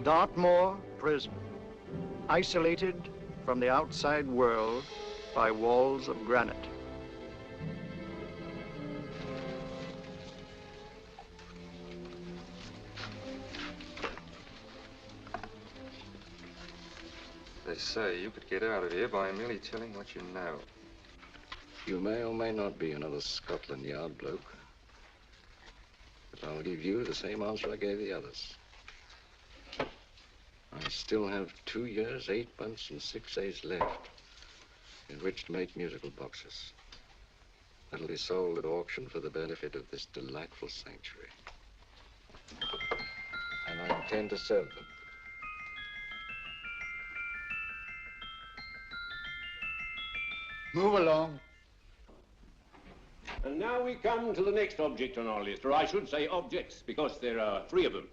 Dartmoor Prison, isolated from the outside world by walls of granite. They say you could get out of here by merely telling what you know. You may or may not be another Scotland Yard bloke. But I'll give you the same answer I gave the others. I still have 2 years, 8 months, and 6 days left in which to make musical boxes. That'll be sold at auction for the benefit of this delightful sanctuary. And I intend to sell them. Move along. And now we come to the next object on our list, or I should say objects, because there are 3 of them.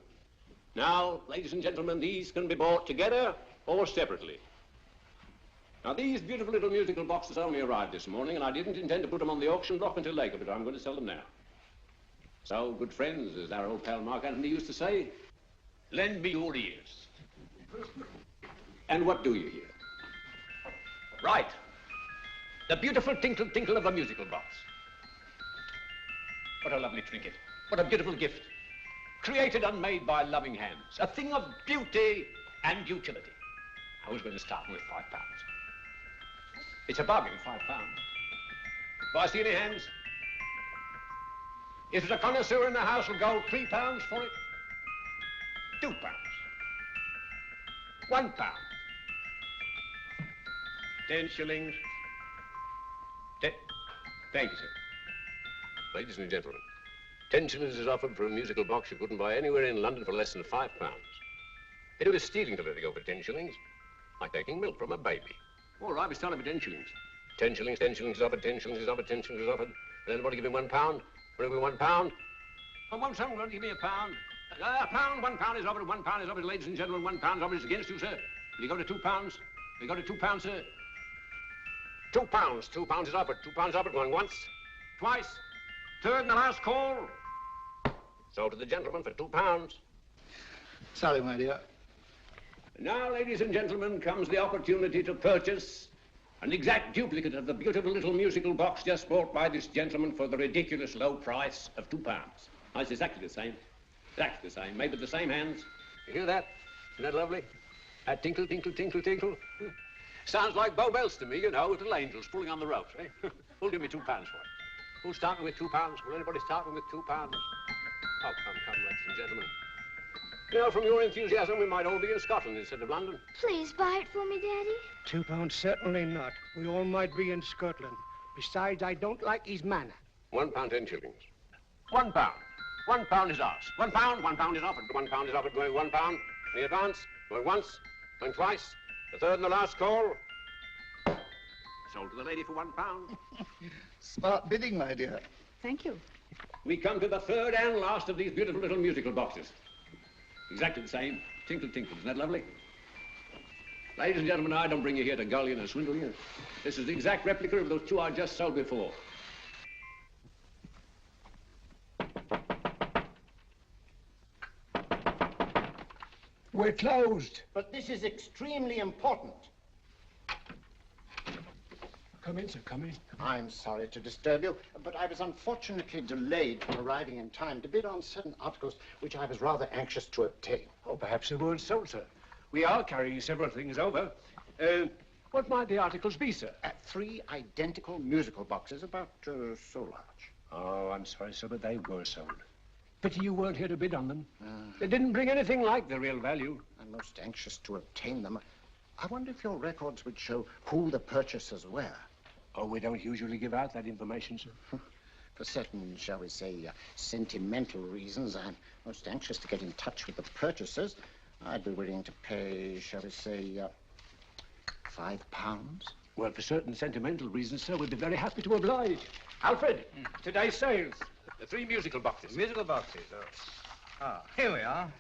Now, ladies and gentlemen, these can be bought together or separately. Now, these beautiful little musical boxes only arrived this morning, and I didn't intend to put them on the auction block until later, but I'm going to sell them now. So, good friends, as our old pal Mark Antony used to say, lend me your ears. And what do you hear? Right. The beautiful tinkle tinkle of a musical box. What a lovely trinket. What a beautiful gift. Created and made by loving hands. A thing of beauty and utility. I was going to start with £5. It's a bargain, £5. Do I see any hands? If there's a connoisseur in the house, will go £3 for it. £2. £1. 10 shillings. Thank you, sir. Ladies and gentlemen, 10 shillings is offered for a musical box you couldn't buy anywhere in London for less than £5. It was stealing to let it go for 10 shillings, like taking milk from a baby. All right, we started for 10 shillings. 10 shillings, 10 shillings is offered, 10 shillings is offered, 10 shillings is offered. And anybody give me £1? Want to give me £1? Oh, won't someone give me £1? A pound, £1 is offered, £1 is offered, ladies and gentlemen, £1 offered is against you, sir. Will you go to £2? Will you go to £2, sir? £2, £2 is offered, £2 offered, going once, twice, third and the last call. So to the gentleman for £2. Sorry, my dear. Now, ladies and gentlemen, comes the opportunity to purchase an exact duplicate of the beautiful little musical box just bought by this gentleman for the ridiculous low price of £2. Oh, it's exactly the same. Exactly the same. Made with the same hands. You hear that? Isn't that lovely? That tinkle, tinkle, tinkle, tinkle. Sounds like Bow Bells to me, you know, little angels pulling on the ropes, eh? Who'll give me £2 for it? Who's starting with £2? Will anybody starting with £2? Oh, come, ladies and gentlemen. You know, from your enthusiasm, we might all be in Scotland instead of London. Please buy it for me, Daddy. £2, certainly not. We all might be in Scotland. Besides, I don't like his manner. £1, 10 shillings. £1. £1 is ours. £1, £1 is offered. £1 is offered, going £1. In advance, going once, going twice. The third and the last call. Sold to the lady for £1. Smart bidding, my dear. Thank you. We come to the third and last of these beautiful little musical boxes. Exactly the same. Tinkle, tinkle. Isn't that lovely? Ladies and gentlemen, I don't bring you here to gull you and swindle you. This is the exact replica of those 2 I just sold before. We're closed. But this is extremely important. Come in, sir, come in. I'm sorry to disturb you, but I was unfortunately delayed from arriving in time to bid on certain articles which I was rather anxious to obtain. Oh, perhaps they weren't sold, sir. We are carrying several things over. What might the articles be, sir? 3 identical musical boxes, about so large. Oh, I'm sorry, sir, but they were sold. Pity you weren't here to bid on them. They didn't bring anything like the real value. I'm most anxious to obtain them. I wonder if your records would show who the purchasers were. Oh, we don't usually give out that information, sir. For certain, shall we say, sentimental reasons, I'm most anxious to get in touch with the purchasers. I'd be willing to pay, shall we say, £5. Well, for certain sentimental reasons, sir, we'd be very happy to oblige. Alfred, today's sales. The 3 musical boxes. Musical boxes, oh. Ah, here we are.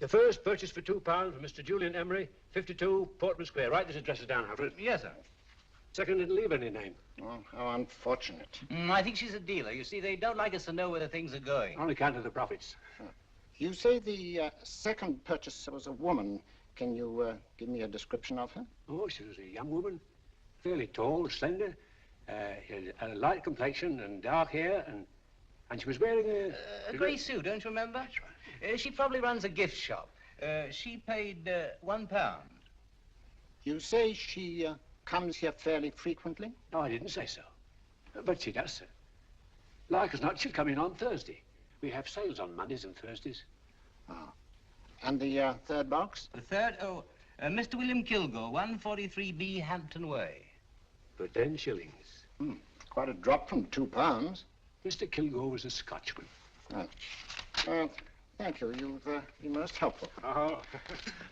The first purchased for £2 for Mr. Julian Emery, 52 Portman Square. Write this address down, Alfred. Yes, sir. Second didn't leave any name. Oh, how unfortunate. I think she's a dealer. You see, they don't like us to know where the things are going. On account of the profits. You say the second purchaser was a woman. Can you give me a description of her? Oh, she was a young woman, fairly tall, slender, had a light complexion and dark hair, and she was wearing A grey suit, don't you remember? That's right. She probably runs a gift shop. She paid £1. You say she comes here fairly frequently? No, I didn't say so. But she does, sir. Like as not, she'll come in on Thursday. We have sales on Mondays and Thursdays. Ah. And the third box? The third? Oh, Mr. William Kilgore, 143B Hampton Way. For 10 shillings. Quite a drop from £2. Mr. Kilgore was a Scotchman. Oh. Thank you. You've been most helpful. Oh,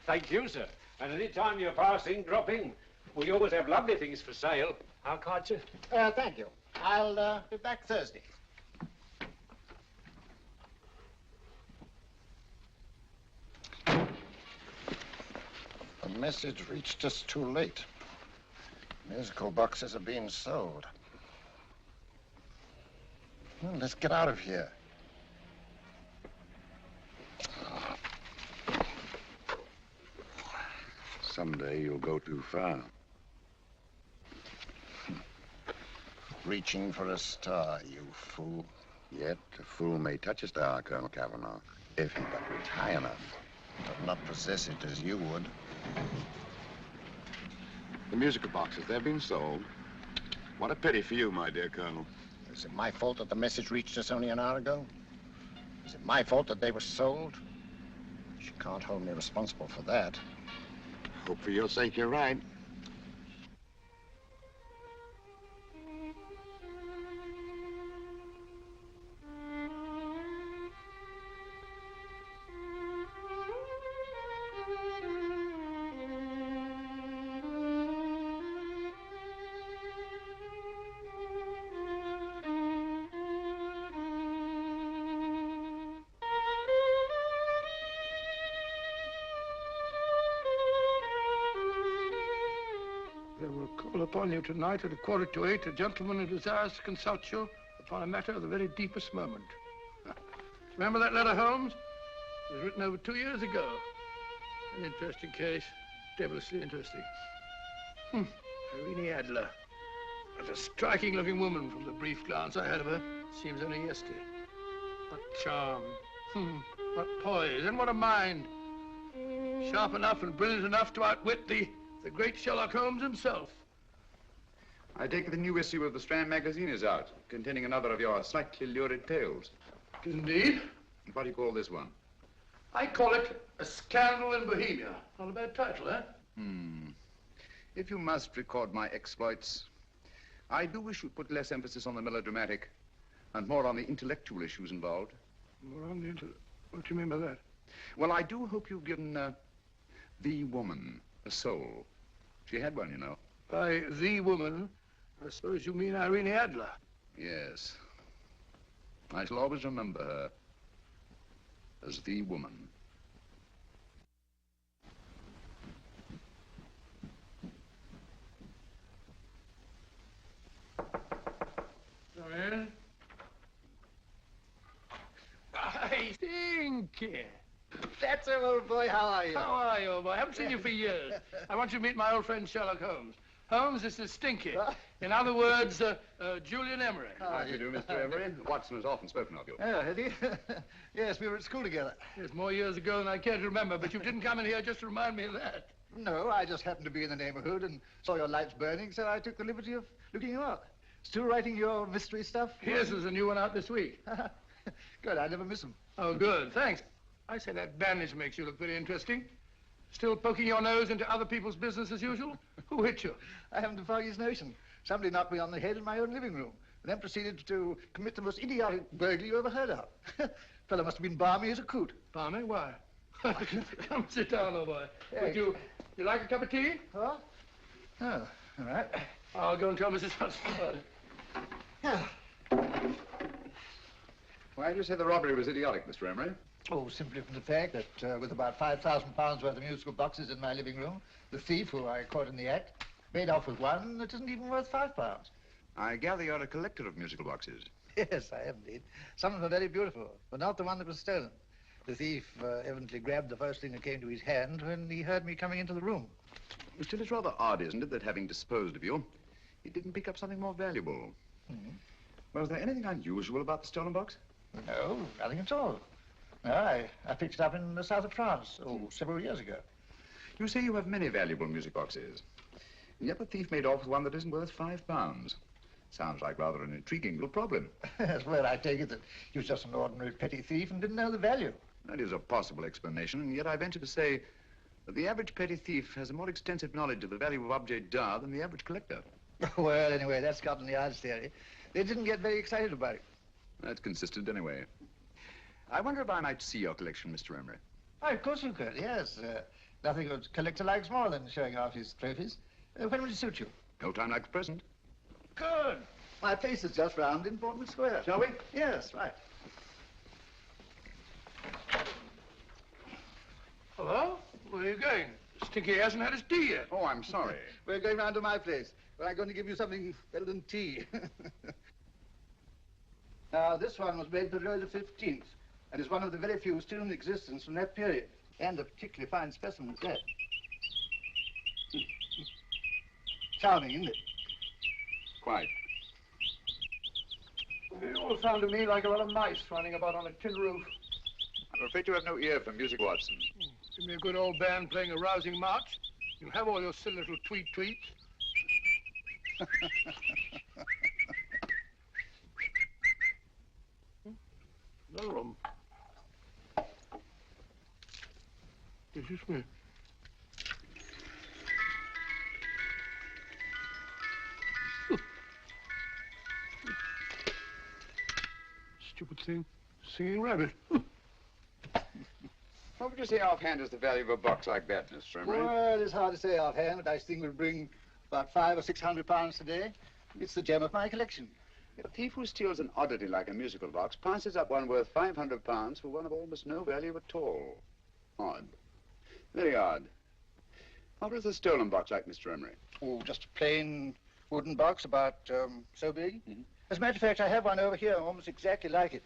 thank you, sir. And any time you're passing, drop in. We always have lovely things for sale. How can't you? Thank you. I'll be back Thursday. The message reached us too late. Musical boxes are being sold. Well, let's get out of here. Someday you'll go too far. Reaching for a star, you fool. Yet a fool may touch a star, Colonel Cavanaugh, if he but reach high enough. But not possess it as you would. The musical boxes, they're being sold. What a pity for you, my dear Colonel. Is it my fault that the message reached us only an hour ago? Is it my fault that they were sold? She can't hold me responsible for that. Hope for your sake you're right. Upon you tonight at 7:45, a gentleman who desires to consult you upon a matter of the very deepest moment. Remember that letter, Holmes? It was written over 2 years ago. An interesting case, devilishly interesting. Irene Adler. What a striking-looking woman from the brief glance I had of her. Seems only yesterday. What charm. What poise, and what a mind. Sharp enough and brilliant enough to outwit the great Sherlock Holmes himself. I take it the new issue of the Strand magazine is out, containing another of your slightly lurid tales. Indeed. What do you call this one? I call it A Scandal in Bohemia. Not a bad title, eh? If you must record my exploits, I do wish you'd put less emphasis on the melodramatic and more on the intellectual issues involved. More on the what do you mean by that? Well, I do hope you've given the woman a soul. She had one, you know. By the woman, I suppose you mean Irene Adler. Yes. I shall always remember her as the woman. Come in. Hey, Stinky. That's it, old boy. How are you? How are you, old boy? I haven't seen you for years. I want you to meet my old friend Sherlock Holmes. Holmes, this is Stinky. In other words, Julian Emery. How do you do, Mr. Emery? Watson has often spoken of you. Oh, has he? Yes, we were at school together. It's more years ago than I care to remember, but you didn't come in here just to remind me of that. No, I just happened to be in the neighborhood and saw your lights burning, so I took the liberty of looking you up. Still writing your mystery stuff? Yes, there's a new one out this week. Good, I never miss them. Oh, good, thanks. I say that bandage makes you look very interesting. Still poking your nose into other people's business as usual? Who hit you? I haven't the foggiest notion. Somebody knocked me on the head in my own living room, and then proceeded to commit the most idiotic burglary you ever heard of. Fellow must have been balmy as a coot. Balmy? Why? Come sit down, old boy. Hey. Would you like a cup of tea? Huh? Oh, all right. I'll go and tell Mrs. Hudson. Why do you say the robbery was idiotic, Mr. Emery? Oh, simply from the fact that with about £5,000 worth of musical boxes in my living room, the thief, who I caught in the act, made off with one that isn't even worth £5. I gather you're a collector of musical boxes. Yes, I am indeed. Some of them are very beautiful, but not the one that was stolen. The thief evidently grabbed the first thing that came to his hand when he heard me coming into the room. Still, it's rather odd, isn't it, that having disposed of you, he didn't pick up something more valuable. Mm-hmm. Was there anything unusual about the stolen box? No, nothing at all. No, I picked it up in the south of France, several years ago. You say you have many valuable music boxes. And yet the thief made off with one that isn't worth £5. Sounds like rather an intriguing little problem. Well, I take it that he was just an ordinary petty thief and didn't know the value. That is a possible explanation, and yet I venture to say that the average petty thief has a more extensive knowledge of the value of object d'art than the average collector. Well, anyway, that's Scotland Yard's theory. They didn't get very excited about it. That's consistent anyway. I wonder if I might see your collection, Mr. Emery. Oh, of course you could, yes. Nothing a collector likes more than showing off his trophies. When would it suit you? No time like the present. Good. My place is just round in Portman Square. Shall we? Yes, right. Hello? Where are you going? Stinky hasn't had his tea yet. Oh, I'm sorry. We're going round to my place, where I'm going to give you something better than tea. Now, this one was made for Louis XV, and is one of the very few still in existence from that period, and a particularly fine specimen at that. Charming, isn't it? Quite. They all sound to me like a lot of mice running about on a tin roof. I'm afraid you have no ear for music, Watson. Give me a good old band playing a rousing march. You'll have all your silly little tweets. Another room. Is this me? Stupid thing. Singing rabbit. What would you say offhand is the value of a box like that, Mr. Emery? Well, it's hard to say offhand, but I think will bring about £500 or £600 today. It's the gem of my collection. A thief who steals an oddity like a musical box passes up one worth £500 for one of almost no value at all. Odd. Very odd. What was the stolen box like, Mr. Emery? Oh, just a plain wooden box about so big. Mm-hmm. As a matter of fact, I have one over here almost exactly like it.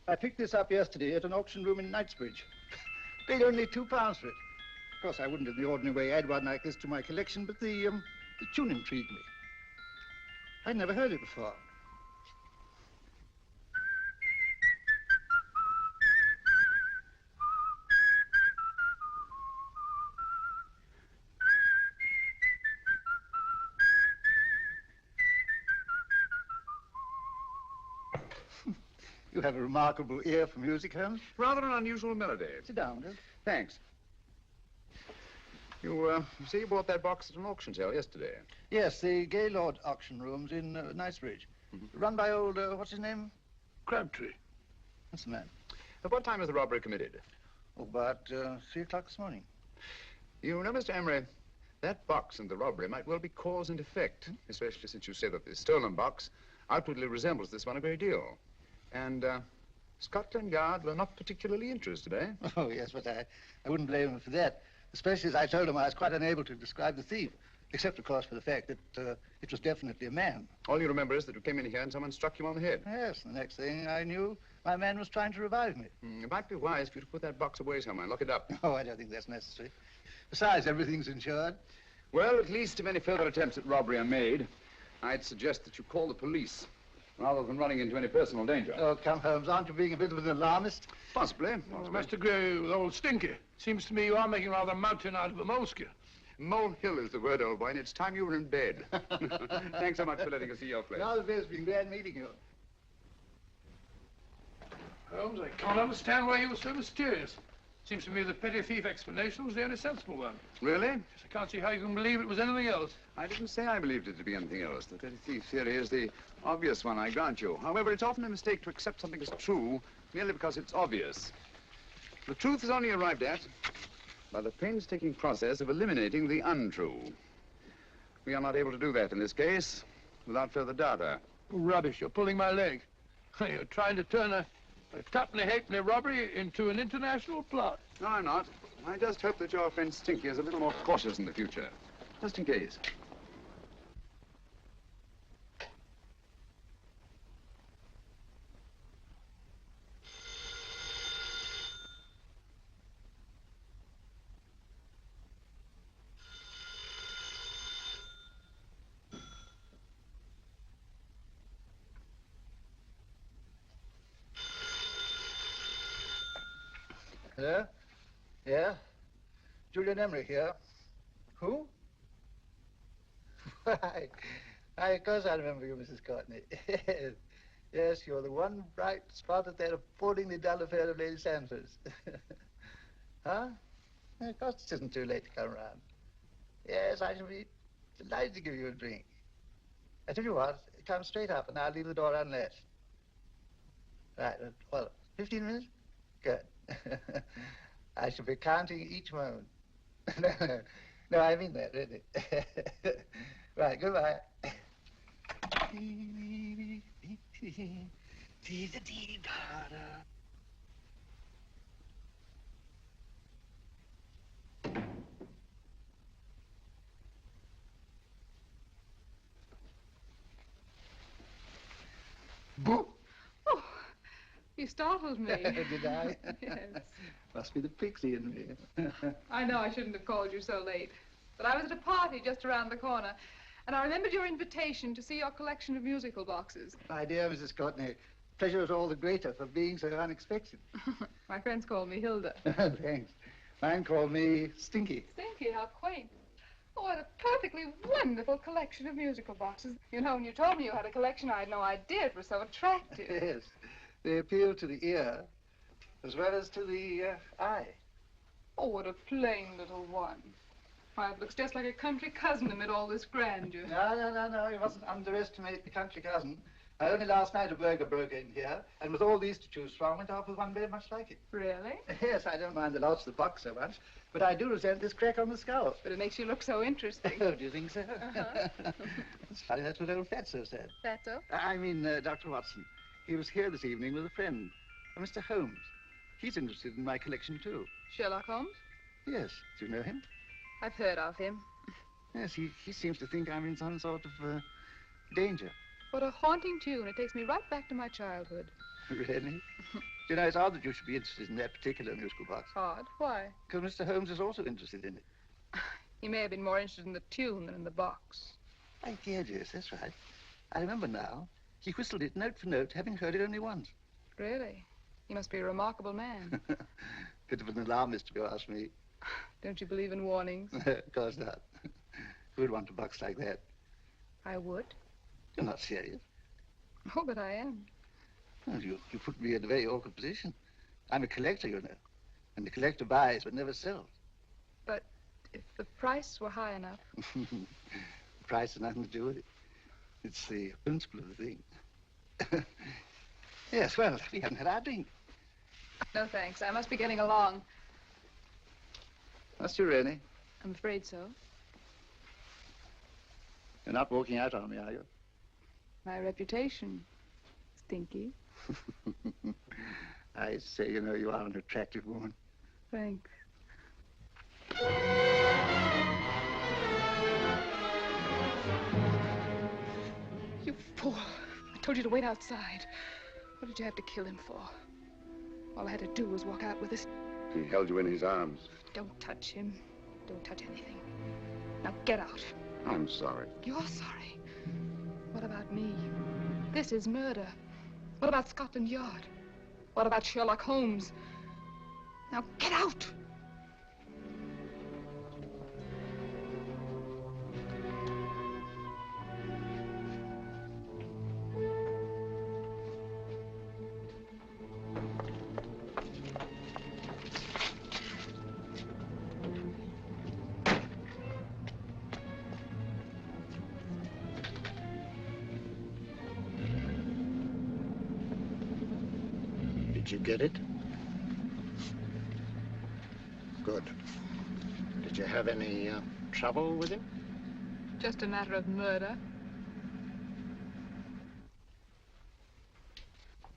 I picked this up yesterday at an auction room in Knightsbridge. Paid only £2 for it. Of course, I wouldn't in the ordinary way add one like this to my collection, but the tune intrigued me. I'd never heard it before. You have a remarkable ear for music, Holmes. Rather an unusual melody. Sit down, Will. Thanks. You say you bought that box at an auction sale yesterday? Yes, the Gaylord auction rooms in Knightsbridge. Mm-hmm. Run by old, what's his name? Crabtree. That's the man. At what time was the robbery committed? Oh, about 3 o'clock this morning. You know, Mr. Emery, that box and the robbery might well be cause and effect, especially since you say that the stolen box outwardly resembles this one a great deal. And Scotland Yard were not particularly interested, eh? Oh, yes, but I wouldn't blame him for that, especially as I told him I was quite unable to describe the thief, except, of course, for the fact that it was definitely a man. All you remember is that you came in here and someone struck you on the head. Yes, the next thing I knew, my man was trying to revive me. It might be wise for you to put that box away somewhere and lock it up. Oh, I don't think that's necessary. Besides, everything's insured. Well, at least if any further attempts at robbery are made, I'd suggest that you call the police, rather than running into any personal danger. Oh, come, Holmes, aren't you being a bit of an alarmist? Possibly. Well, Mr. Gray with old Stinky. Seems to me you are making rather a mountain out of a moleskin. Molehill is the word, old boy, and it's time you were in bed. Thanks so much for letting us see your place. Now the best, been glad meeting you. Holmes, I can't understand why you were so mysterious. Seems to me the petty thief explanation was the only sensible one. Really? Yes, I can't see how you can believe it was anything else. I didn't say I believed it to be anything else. The petty thief theory is the obvious one, I grant you. However, it's often a mistake to accept something as true merely because it's obvious. The truth is only arrived at by the painstaking process of eliminating the untrue. We are not able to do that in this case without further data. Rubbish, you're pulling my leg. You're trying to turn a tuppenny halfpenny robbery into an international plot. No, I'm not. I just hope that your friend Stinky is a little more cautious in the future, just in case. Hello? Yeah? Julian Emery here. Who? Why, of course I remember you, Mrs. Courtney. Yes, you're the one bright spot at that appallingly dull affair of Lady Sanford's. Huh? Of course it isn't too late to come round. Yes, I shall be delighted to give you a drink. I tell you what, come straight up and I'll leave the door unlatched. Right, well, 15 minutes? Good. I shall be counting each moment. No, I mean that, really. Right, goodbye. Boo! Oh, you startled me. Did I? Yes. Must be the pixie in me. I know I shouldn't have called you so late, but I was at a party just around the corner, and I remembered your invitation to see your collection of musical boxes. My dear Mrs. Courtney, pleasure is all the greater for being so unexpected. My friends call me Hilda. Thanks. Mine called me Stinky. Stinky, how quaint. Oh, what a perfectly wonderful collection of musical boxes. You know, when you told me you had a collection, I had no idea it was so attractive. Yes. They appeal to the ear as well as to the eye. Oh, what a plain little one. Why, it looks just like a country cousin amid all this grandeur. No. You mustn't underestimate the country cousin. Only last night a burglar broke in here, and with all these to choose from, went off with one very much like it. Really? Yes, I don't mind the loss of the box so much, but I do resent this crack on the skull. But it makes you look so interesting. Oh, do you think so? Uh-huh. It's funny, that's what old Fatso said. Fatso? I mean, Dr. Watson. He was here this evening with a friend, Mr. Holmes. He's interested in my collection, too. Sherlock Holmes? Yes. Do you know him? I've heard of him. Yes, he seems to think I'm in some sort of danger. What a haunting tune. It takes me right back to my childhood. Really? You know, it's odd that you should be interested in that particular musical box. Odd? Why? Because Mr. Holmes is also interested in it. He may have been more interested in the tune than in the box. My dear, yes, that's right. I remember now. He whistled it note for note, having heard it only once. Really? He must be a remarkable man. Bit of an alarmist, if you ask me. Don't you believe in warnings? Of course not. Who'd want a box like that? I would. You're not serious. Oh, but I am. Well, you put me in a very awkward position. I'm a collector, you know. And the collector buys but never sells. But if the price were high enough... The price has nothing to do with it. It's the principle of the thing. Yes, well, we haven't had our drink. No, thanks. I must be getting along. Must you really? I'm afraid so. You're not walking out on me, are you? My reputation, Stinky. I say, you know, you are an attractive woman. Thanks. You fool. I told you to wait outside. What did you have to kill him for? All I had to do was walk out with this. He held you in his arms. Don't touch him. Don't touch anything. Now get out. I'm sorry. You're sorry. What about me? This is murder. What about Scotland Yard? What about Sherlock Holmes? Now get out! Did you get it? Good. Did you have any trouble with him? Just a matter of murder.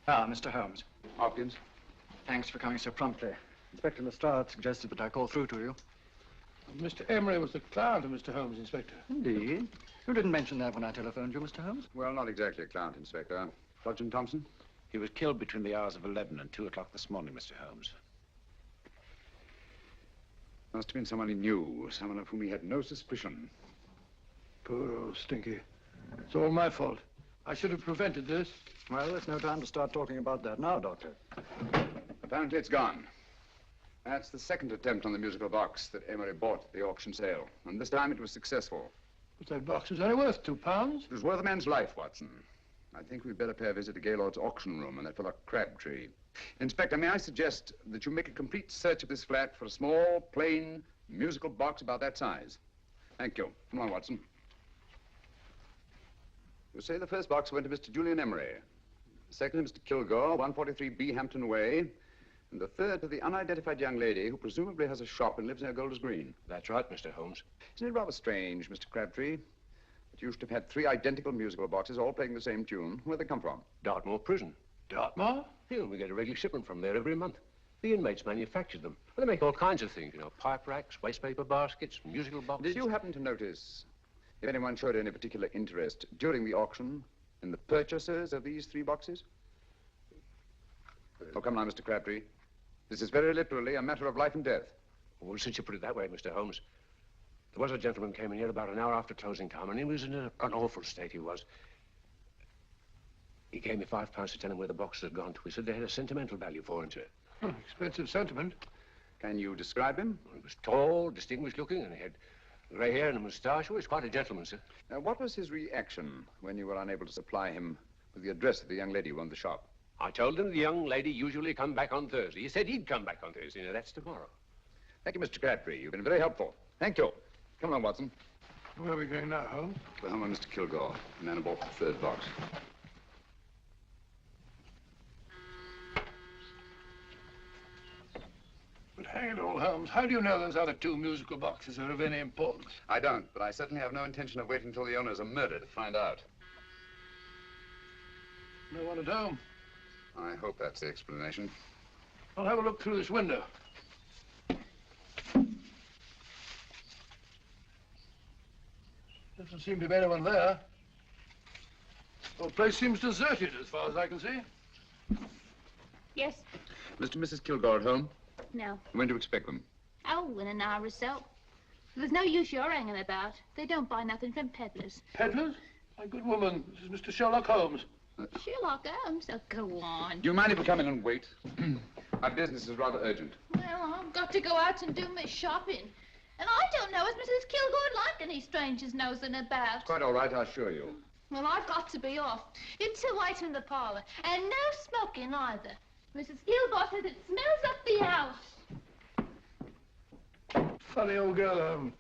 Ah, Mr. Holmes. Hopkins. Thanks for coming so promptly. Inspector Lestrade suggested that I call through to you. Mr. Emery was the client of Mr. Holmes, Inspector. Indeed. You didn't mention that when I telephoned you, Mr. Holmes. Well, not exactly a client, Inspector. Sergeant Thompson? He was killed between the hours of 11 and 2 o'clock this morning, Mr. Holmes. Must have been someone he knew, someone of whom he had no suspicion. Poor old Stinky. It's all my fault. I should have prevented this. Well, there's no time to start talking about that now, Doctor. Apparently it's gone. That's the second attempt on the musical box that Emery bought at the auction sale. And this time it was successful. But that box was only worth £2. It was worth a man's life, Watson. I think we'd better pay a visit to Gaylord's auction room and that fellow Crabtree. Inspector, may I suggest that you make a complete search of this flat for a small, plain, musical box about that size? Thank you. Come on, Watson. You say the first box went to Mr. Julian Emery. The second to Mr. Kilgore, 143B Hampton Way. And the third to the unidentified young lady who presumably has a shop and lives near Golders Green. That's right, Mr. Holmes. Isn't it rather strange, Mr. Crabtree, that you should have had 3 identical musical boxes all playing the same tune? Where'd they come from? Dartmoor Prison. Dartmoor? Yeah, we get a regular shipment from there every month. The inmates manufacture them. Well, they make all kinds of things, you know, pipe racks, waste paper baskets, musical boxes. Did you happen to notice if anyone showed any particular interest during the auction in the purchasers of these 3 boxes? Oh, come now, Mr. Crabtree. This is very literally a matter of life and death. Well, since you put it that way, Mr. Holmes, there was a gentleman came in here about an hour after closing time, and he was in an awful state, he was. He gave me £5 to tell him where the boxes had gone to. He said they had a sentimental value for him, sir. Expensive sentiment. Can you describe him? He was tall, distinguished looking, and he had grey hair and a moustache. Oh, he was quite a gentleman, sir. Now, what was his reaction when you were unable to supply him with the address of the young lady who owned the shop? I told him the young lady usually come back on Thursday. He said he'd come back on Thursday. Now, that's tomorrow. Thank you, Mr. Crabtree. You've been very helpful. Thank you. Come on, Watson. Where are we going now, Holmes? To the home of Mr. Kilgore, the man who bought the 3rd box. But hang it all, Holmes, how do you know those other 2 musical boxes are of any importance? I don't, but I certainly have no intention of waiting until the owners are murdered to find out. No one at home. I hope that's the explanation. I'll have a look through this window. Doesn't seem to be anyone there. The whole place seems deserted as far as I can see. Yes? Mr. and Mrs. Kilgore at home? No. When do you expect them? Oh, in an hour or so. There's no use you're hanging about. They don't buy nothing from peddlers. Peddlers? My good woman, this is Mr. Sherlock Holmes. Sherlock Holmes? Oh, go on. Do you mind if we come in and wait? My business is rather urgent. Well, I've got to go out and do my shopping. And I don't know if Mrs. Kilgore like any strangers nosing about. Quite all right, I assure you. Well, I've got to be off. You two wait in the parlor. And no smoking either. Mrs. Kilgore says it smells up the house. Funny old girl, Holmes.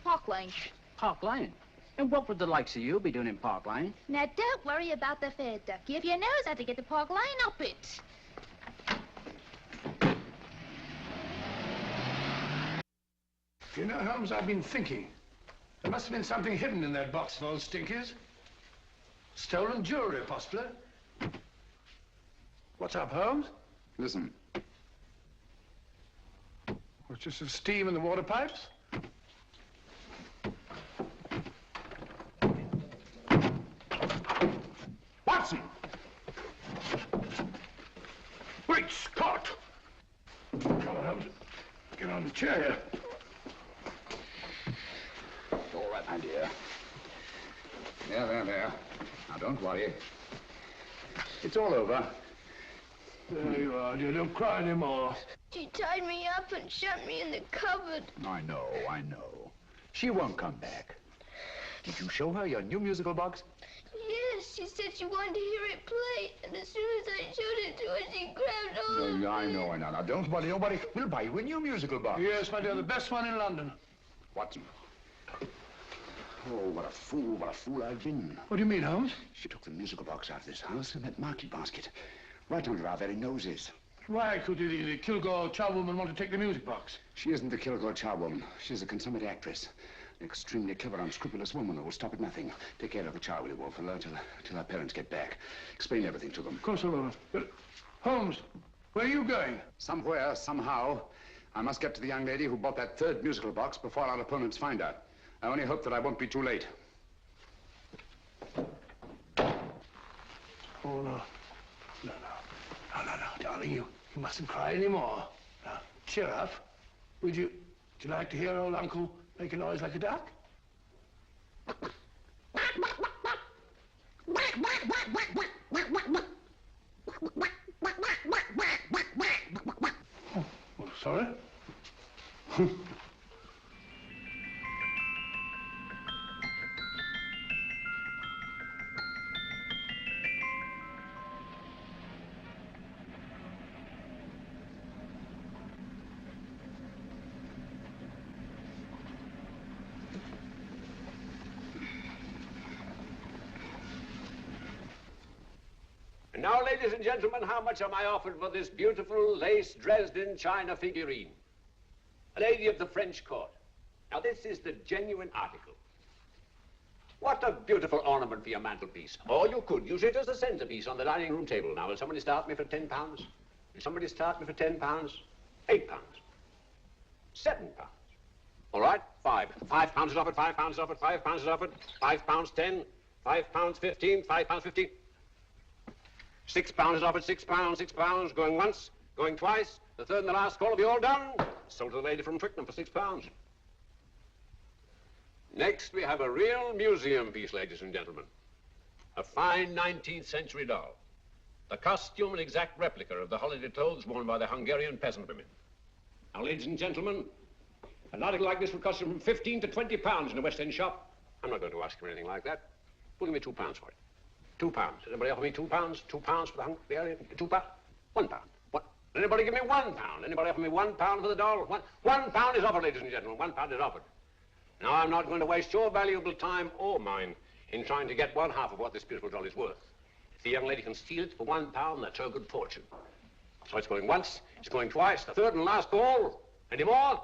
Park Lane. Park Lane? And what would the likes of you be doing in Park Lane? Now, don't worry about the fare, Ducky. If you knows how to get to Park Lane, up it. You know, Holmes, I've been thinking. There must have been something hidden in that box of old Stinky's. Stolen jewelry, possibly. What's up, Holmes? Listen. What's just some steam in the water pipes? Watson! Great Scott! Come on, Holmes. Get on the chair here. All right, my dear. There. Now, don't worry. It's all over. There you are, dear. Don't cry anymore. She tied me up and shut me in the cupboard. I know. She won't come back. Did you show her your new musical box? Yes, she said she wanted to hear it play, and as soon as I showed it to her, she grabbed hold of me. I know. Now, don't worry. We'll buy you a new musical box. Yes, my dear, the best one in London. Watson. Oh, what a fool I've been. What do you mean, Holmes? She took the musical box out of this house in that market basket, right under our very noses. Why could the Kilgore charwoman want to take the music box? She isn't the Kilgore charwoman. She's a consummate actress. An extremely clever, unscrupulous woman who will stop at nothing. Take care of the child, will you, Wolfe, till our parents get back. Explain everything to them. Of course I will. But, Holmes, where are you going? Somewhere, somehow. I must get to the young lady who bought that 3rd musical box before our opponents find her. I only hope that I won't be too late. Oh, no, darling. darling, you mustn't cry anymore. Now, cheer up. Would you like to hear old Uncle make a noise like a duck? Oh, sorry. And now, ladies and gentlemen, how much am I offered for this beautiful lace Dresden china figurine? A lady of the French court. Now, this is the genuine article. What a beautiful ornament for your mantelpiece. Or you could use it as a centerpiece on the dining room table. Now, will somebody start me for £10? Will somebody start me for £10? £8? £7? All right, £5 is offered, £5 is offered, £5 is offered, £5, 10, £5, 15, £5, 15. £6 is offered, £6, going once, going twice. The third and the last call will be all done. Sold to the lady from Twickenham for £6. Next, we have a real museum piece, ladies and gentlemen. A fine 19th century doll. The costume an exact replica of the holiday clothes worn by the Hungarian peasant women. Now, ladies and gentlemen, an article like this would cost you from £15 to £20 in a West End shop. I'm not going to ask for anything like that. Will give me £2 for it. £2. Does anybody offer me £2? £2 for the Hungarian? £2? £1. What? Anybody give me £1? Anybody offer me £1 for the doll? £1 is offered, ladies and gentlemen. £1 is offered. Now, I'm not going to waste your valuable time or mine in trying to get one half of what this beautiful doll is worth. If the young lady can steal it for £1, that's her good fortune. So it's going once, it's going twice, the third and last call. Any more?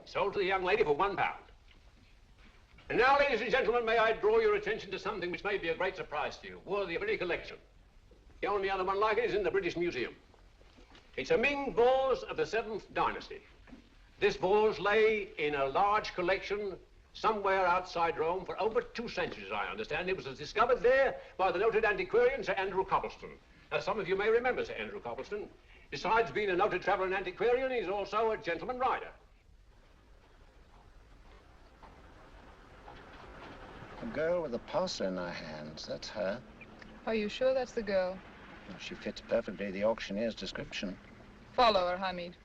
Sold to the young lady for £1. And now, ladies and gentlemen, may I draw your attention to something which may be a great surprise to you, worthy of any collection. The only other one like it is in the British Museum. It's a Ming vase of the 7th dynasty. This vase lay in a large collection somewhere outside Rome for over 2 centuries, I understand. It was discovered there by the noted antiquarian, Sir Andrew Coppleston. Now, some of you may remember Sir Andrew Coppleston. Besides being a noted traveller and antiquarian, he's also a gentleman rider. A girl with a parcel in her hands, that's her. Are you sure that's the girl? Well, she fits perfectly the auctioneer's description. Follow her, Hamid.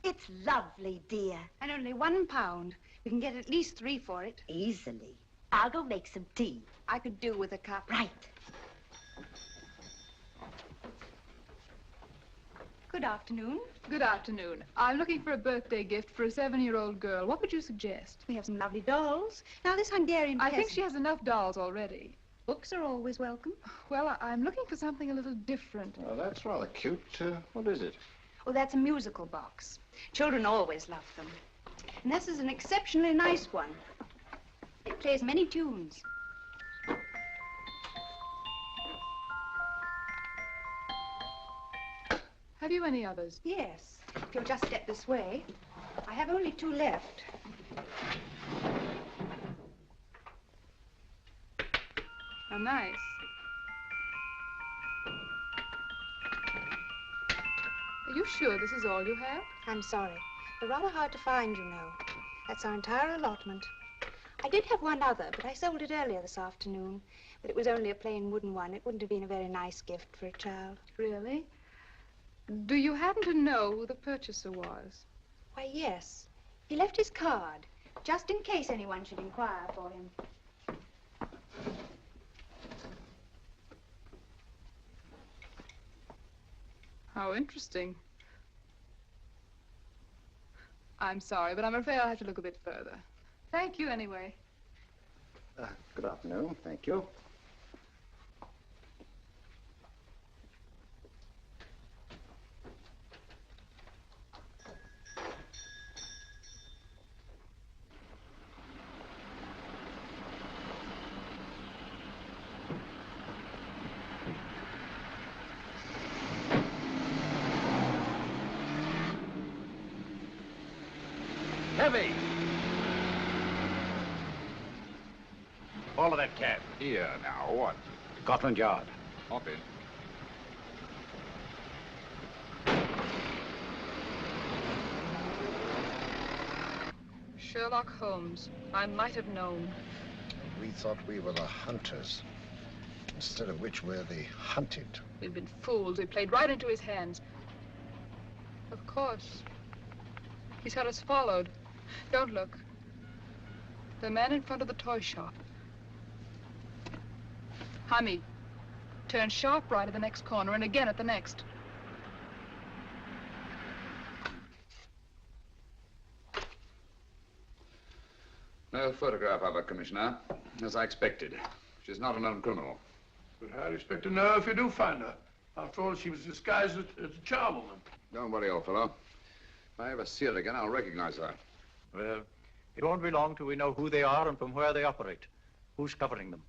It's lovely, dear. And only £1. We can get at least 3 for it. Easily. I'll go make some tea. I could do with a cup. Right. Good afternoon. Good afternoon. I'm looking for a birthday gift for a 7-year-old girl. What would you suggest? We have some lovely dolls. Now, this Hungarian I peasant... think she has enough dolls already. Books are always welcome. Well, I'm looking for something a little different. Oh, that's rather cute. What is it? Oh, that's a musical box. Children always love them. And this is an exceptionally nice one. It plays many tunes. Have you any others? Yes. If you'll just step this way. I have only 2 left. How nice. Are you sure this is all you have? I'm sorry. They're rather hard to find, you know. That's our entire allotment. I did have one other, but I sold it earlier this afternoon. But it was only a plain wooden one. It wouldn't have been a very nice gift for a child. Really? Do you happen to know who the purchaser was? Why, yes. He left his card, just in case anyone should inquire for him. How interesting. I'm sorry, but I'm afraid I'll have to look a bit further. Thank you anyway. Good afternoon. Thank you. Heavy! Follow that cab. Here now, what? Scotland Yard. Hop in. Sherlock Holmes. I might have known. We thought we were the hunters, instead of which we're the hunted. We've been fools. We played right into his hands. Of course. He's had us followed. Don't look. The man in front of the toy shop. Hamid, turn sharp right at the next corner and again at the next. No photograph of her, Commissioner, as I expected. She's not a known criminal. But how do you expect to know if you do find her? After all, she was disguised as a charwoman. Don't worry, old fellow. If I ever see her again, I'll recognize her. Well, it won't be long till we know who they are and from where they operate. Who's covering them?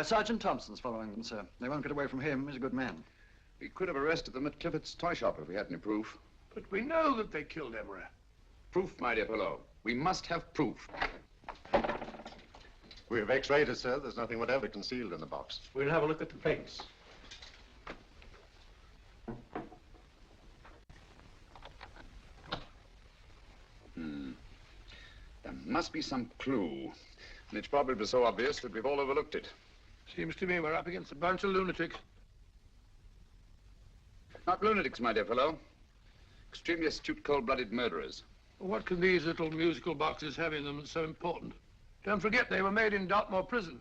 Sergeant Thompson's following them, sir. They won't get away from him. He's a good man. We could have arrested them at Clifford's toy shop if we had any proof. But we know that they killed Emery. Proof, my dear fellow. We must have proof. We have x-rayed it, sir. There's nothing whatever concealed in the box. We'll have a look at the plates. There must be some clue. And it's probably so obvious that we've all overlooked it. Seems to me we're up against a bunch of lunatics. Not lunatics, my dear fellow. Extremely astute, cold-blooded murderers. What can these little musical boxes have in them that's so important? Don't forget, they were made in Dartmoor Prison.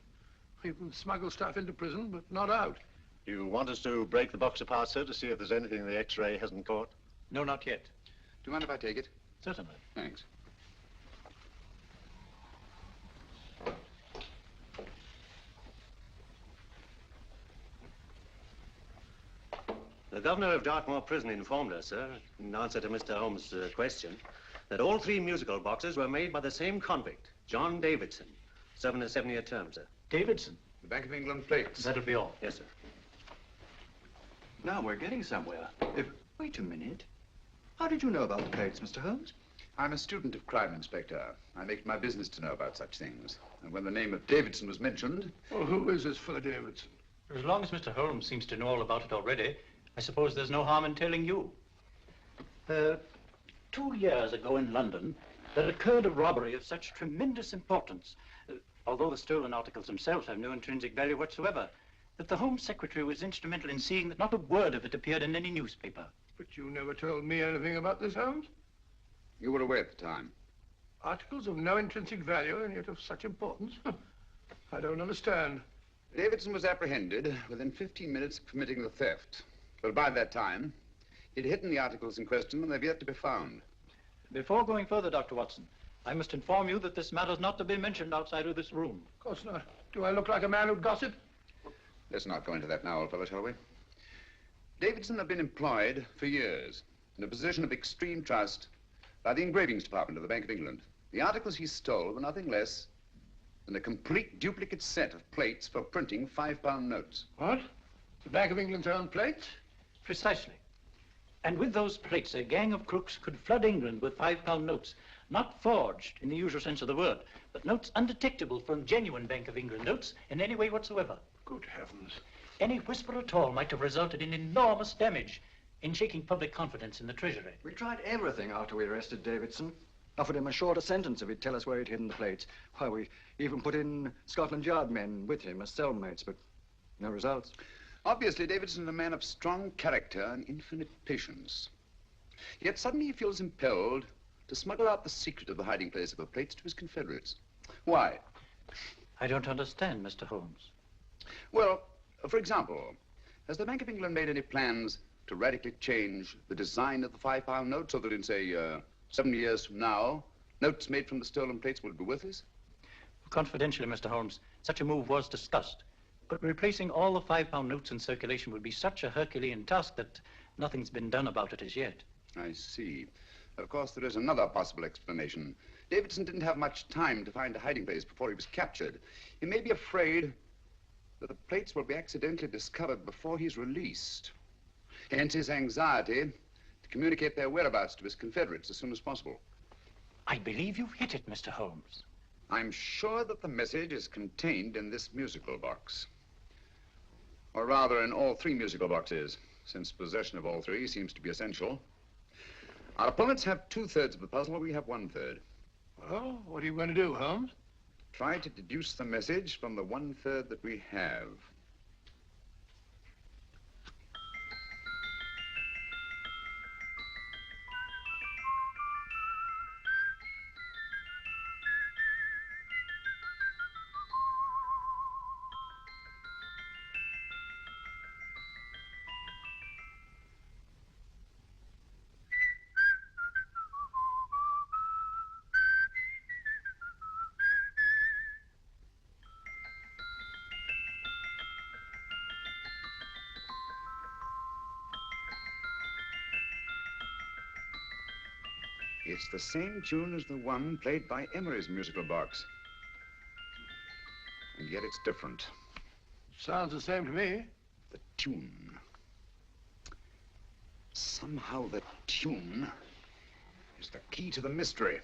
You can smuggle stuff into prison, but not out. You want us to break the box apart, sir, to see if there's anything the x-ray hasn't caught? No, not yet. Do you mind if I take it? Certainly. Thanks. The governor of Dartmoor Prison informed us, sir, in answer to Mr. Holmes' question, that all three musical boxes were made by the same convict, John Davidson, serving a 7-year term, sir. Davidson? The Bank of England plates. That'll be all. Yes, sir. Now we're getting somewhere. Wait a minute. How did you know about the plates, Mr. Holmes? I'm a student of crime, Inspector. I make it my business to know about such things. And when the name of Davidson was mentioned... Well, who is this fellow Davidson? As long as Mr. Holmes seems to know all about it already, I suppose there's no harm in telling you. 2 years ago in London, there occurred a robbery of such tremendous importance, although the stolen articles themselves have no intrinsic value whatsoever, that the Home Secretary was instrumental in seeing that not a word of it appeared in any newspaper. But you never told me anything about this, Holmes. You were away at the time. Articles of no intrinsic value and yet of such importance? I don't understand. Davidson was apprehended within 15 minutes of committing the theft. But by that time, he'd hidden the articles in question and they've yet to be found. Before going further, Dr. Watson, I must inform you that this matter's not to be mentioned outside of this room. Of course not. Do I look like a man who'd gossip? Let's not go into that now, old fellow, shall we? Davidson had been employed for years in a position of extreme trust by the engravings department of the Bank of England. The articles he stole were nothing less than a complete duplicate set of plates for printing £5 notes. What? The Bank of England's own plates? Precisely. And with those plates, a gang of crooks could flood England with £5 notes, not forged in the usual sense of the word, but notes undetectable from genuine Bank of England notes in any way whatsoever. Good heavens. Any whisper at all might have resulted in enormous damage in shaking public confidence in the Treasury. We tried everything after we arrested Davidson. Offered him a shorter sentence if he'd tell us where he'd hidden the plates. Why, we even put in Scotland Yard men with him as cellmates, but no results. Obviously, Davidson is a man of strong character and infinite patience. Yet suddenly he feels impelled to smuggle out the secret of the hiding place of the plates to his confederates. Why? I don't understand, Mr. Holmes. Well, for example, has the Bank of England made any plans to radically change the design of the £5 note so that in, say, 7 years from now, notes made from the stolen plates will be worthless? Confidentially, Mr. Holmes, such a move was discussed. But replacing all the £5 notes in circulation would be such a Herculean task that nothing's been done about it as yet. I see. Of course, there is another possible explanation. Davidson didn't have much time to find a hiding place before he was captured. He may be afraid that the plates will be accidentally discovered before he's released. Hence his anxiety to communicate their whereabouts to his confederates as soon as possible. I believe you've hit it, Mr. Holmes. I'm sure that the message is contained in this musical box. Or rather, in all 3 musical boxes, since possession of all 3 seems to be essential. Our opponents have 2/3 of the puzzle, we have 1/3. Well, what are you going to do, Holmes? Try to deduce the message from the 1/3 that we have. It's the same tune as the one played by Emery's musical box. And yet it's different. Sounds the same to me. The tune. Somehow the tune is the key to the mystery.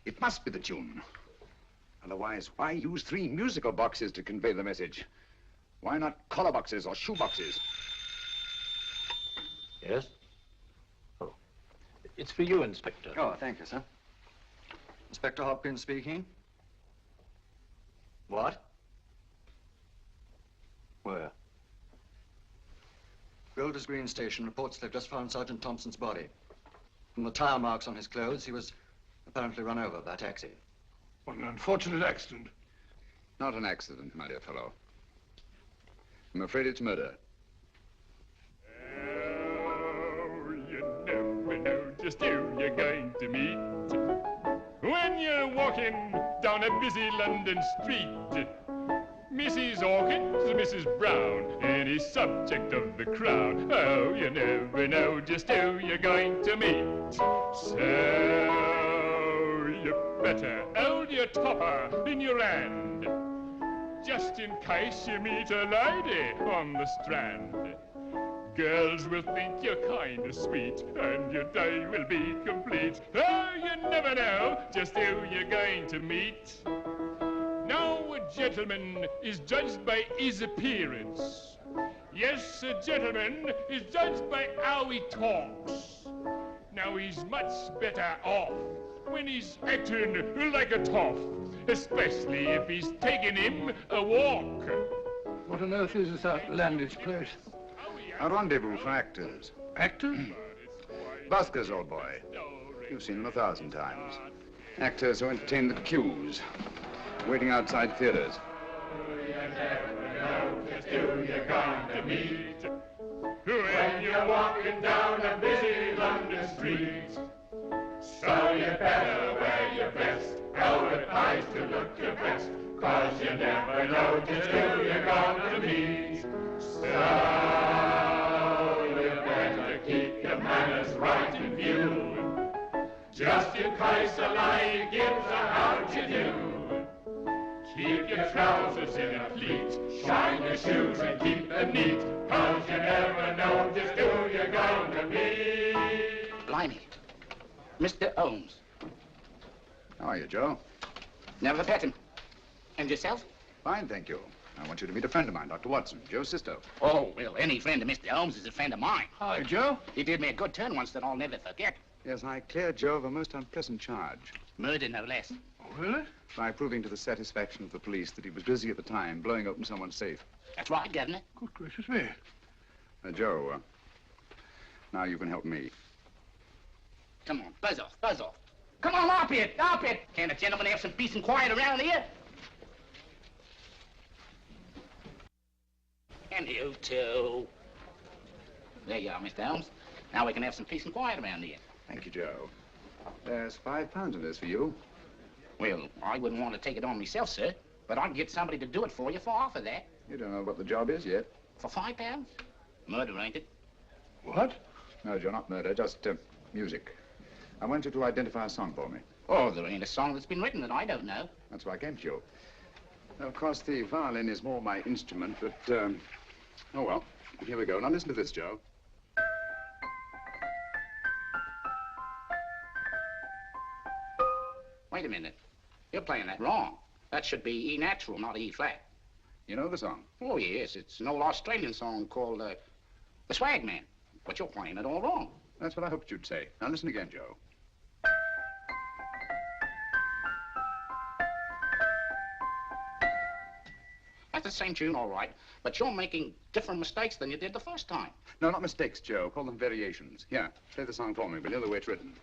It must be the tune. Otherwise, why use 3 musical boxes to convey the message? Why not collar boxes or shoe boxes? Yes? Oh. It's for you, Inspector. Oh, thank you, sir. Inspector Hopkins speaking. What? Where? Golders Green Station reports they've just found Sergeant Thompson's body. From the tire marks on his clothes, he was apparently run over by a taxi. What an unfortunate accident. Not an accident, my dear fellow. I'm afraid it's murder. Just who you're going to meet when you're walking down a busy London street. Mrs. Hawkins, Mrs. Brown, any subject of the crowd. Oh, you never know just who you're going to meet. So you better hold your topper in your hand, just in case you meet a lady on the Strand. Girls will think you're kind of sweet, and your day will be complete. Oh, you never know just who you're going to meet. Now, a gentleman is judged by his appearance. Yes, a gentleman is judged by how he talks. Now, he's much better off when he's acting like a toff, especially if he's taking him a walk. What on earth is this outlandish place? A rendezvous for actors. Actors? Buskers, old boy. You've seen them 1,000 times. Actors who entertain the queues, waiting outside theaters. Just who you're going to meet when you're walking down a busy London street. So you better wear your best, velvet ties to look your best, 'cause you never know just who you're going to meet. So you better keep your manners right in view, just in case a lady gives a how'd you do. Keep your trousers in a pleat, shine your shoes and keep them neat, 'cause you never know just who you're going to meet. Blimey. Mr. Holmes. How are you, Joe? Never met him. And yourself? Fine, thank you. I want you to meet a friend of mine, Dr. Watson, Joe's sister. Oh, well, any friend of Mr. Holmes is a friend of mine. Hi, Joe. He did me a good turn once that I'll never forget. Yes, I cleared Joe of a most unpleasant charge. Murder, no less. Oh, really? By proving to the satisfaction of the police that he was busy at the time blowing open someone's safe. That's right, Governor. Good gracious me. Joe, now you can help me. Come on, buzz off, buzz off. Come on, up it, up it. Can't a gentleman have some peace and quiet around here? And you too. There you are, Mr. Holmes. Now we can have some peace and quiet around here. Thank you, Joe. There's £5 in this for you. Well, I wouldn't want to take it on myself, sir. But I can get somebody to do it for you for half of that. You don't know what the job is yet. For £5? Murder, ain't it? What? No, Joe, not murder, just music. I want you to identify a song for me. Oh, there ain't a song that's been written that I don't know. That's why I came to you. Now, of course, the violin is more my instrument, but, oh, well, here we go. Now, listen to this, Joe. Wait a minute. You're playing that wrong. That should be E natural, not E flat. You know the song? Oh, yes. It's an old Australian song called, the Swagman. But you're playing it all wrong. That's what I hoped you'd say. Now, listen again, Joe. That's the same tune, all right. But you're making different mistakes than you did the first time. No, not mistakes, Joe. Call them variations. Here, play the song for me, will you, the way it's written.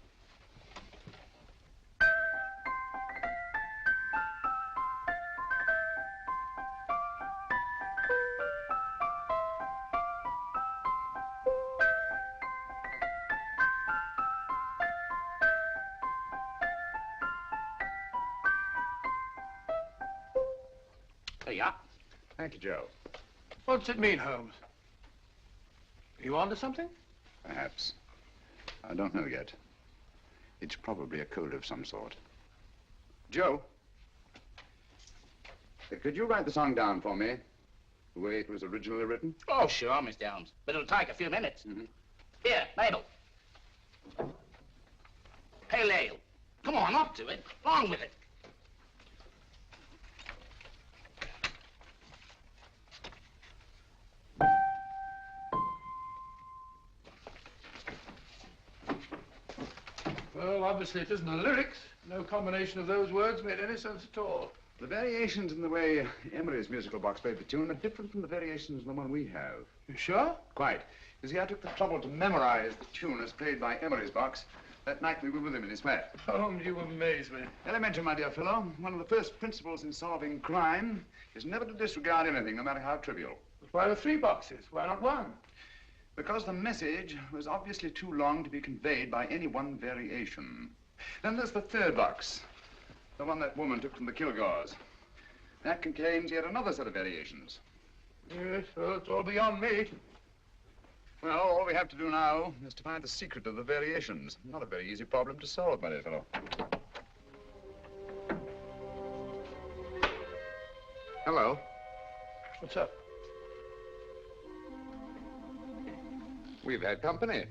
There you are. Thank you, Joe. What's it mean, Holmes? Are you onto something? Perhaps. I don't know yet. It's probably a code of some sort. Joe, could you write the song down for me, the way it was originally written? Oh, sure, Mr. Holmes. But it'll take a few minutes. Here, Mabel. Pale ale. Come on, up to it. Along with it. Well, obviously it isn't the lyrics. No combination of those words made any sense at all. The variations in the way Emery's musical box played the tune are different from the variations in the one we have. You sure? Quite. You see, I took the trouble to memorize the tune as played by Emery's box that night we were with him in his flat. Holmes, you amaze me. Elementary, my dear fellow. One of the first principles in solving crime is never to disregard anything, no matter how trivial. But why the 3 boxes? Why not 1? Because the message was obviously too long to be conveyed by any one variation. Then there's the 3rd box, the one that woman took from the Kilgores. That contains yet another set of variations. Yes, well, it's all beyond me. Well, all we have to do now is to find the secret of the variations. Not a very easy problem to solve, my dear fellow. Hello. What's up? We've had company.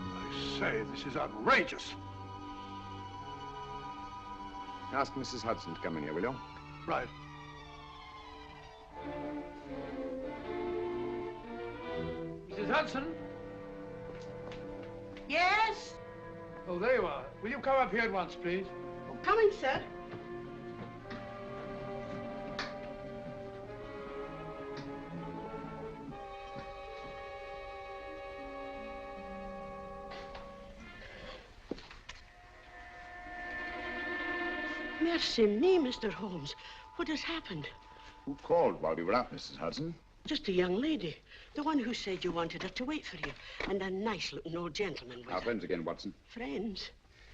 I say, this is outrageous. Ask Mrs. Hudson to come in here, will you? Right. Mrs. Hudson? Yes? Oh, there you are. Will you come up here at once, please? Oh, coming, sir. Mercy me, Mr. Holmes. What has happened? Who called while we were out, Mrs. Hudson? Just a young lady. The one who said you wanted her to wait for you. And a nice-looking old gentleman with Our her. friends again, Watson. Friends?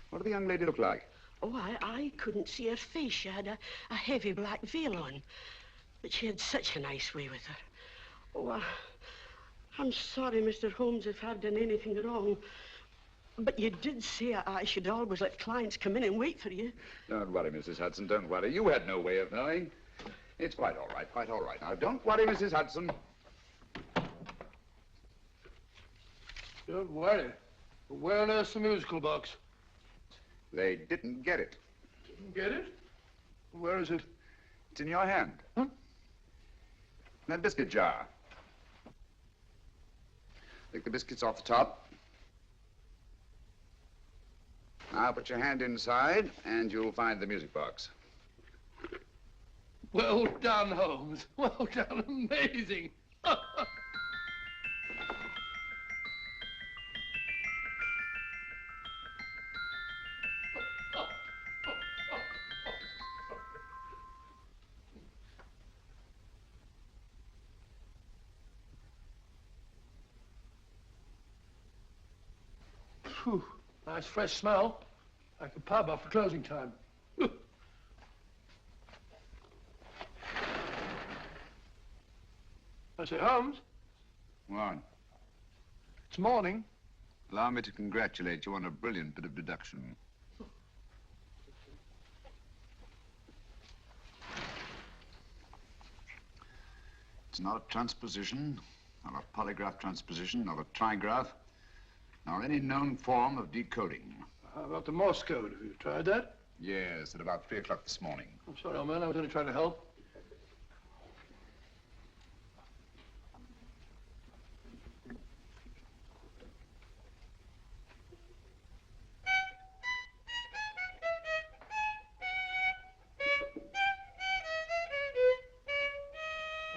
What did the young lady look like? Oh, I couldn't see her face. She had a heavy black veil on. But she had such a nice way with her. Oh, I'm sorry, Mr. Holmes, if I've done anything wrong. But you did say I should always let clients come in and wait for you. Don't worry, Mrs. Hudson, don't worry. You had no way of knowing. It's quite all right, quite all right. Now, don't worry, Mrs. Hudson. Don't worry. Where on earth's the musical box? They didn't get it. Didn't get it? Where is it? It's in your hand. Huh? That biscuit jar. Take the biscuits off the top. Now put your hand inside, and you'll find the music box. Well done, Holmes. Well done. Amazing. Phew. Nice fresh smell. Like a pub after closing time. I say, Holmes, What? it's morning. Allow me to congratulate you on a brilliant bit of deduction. It's not a transposition, not a polygraph transposition, not a trigraph, nor any known form of decoding. How about the Morse code? Have you tried that? Yes, at about 3 o'clock this morning. I'm sorry, old man. I was only trying to help.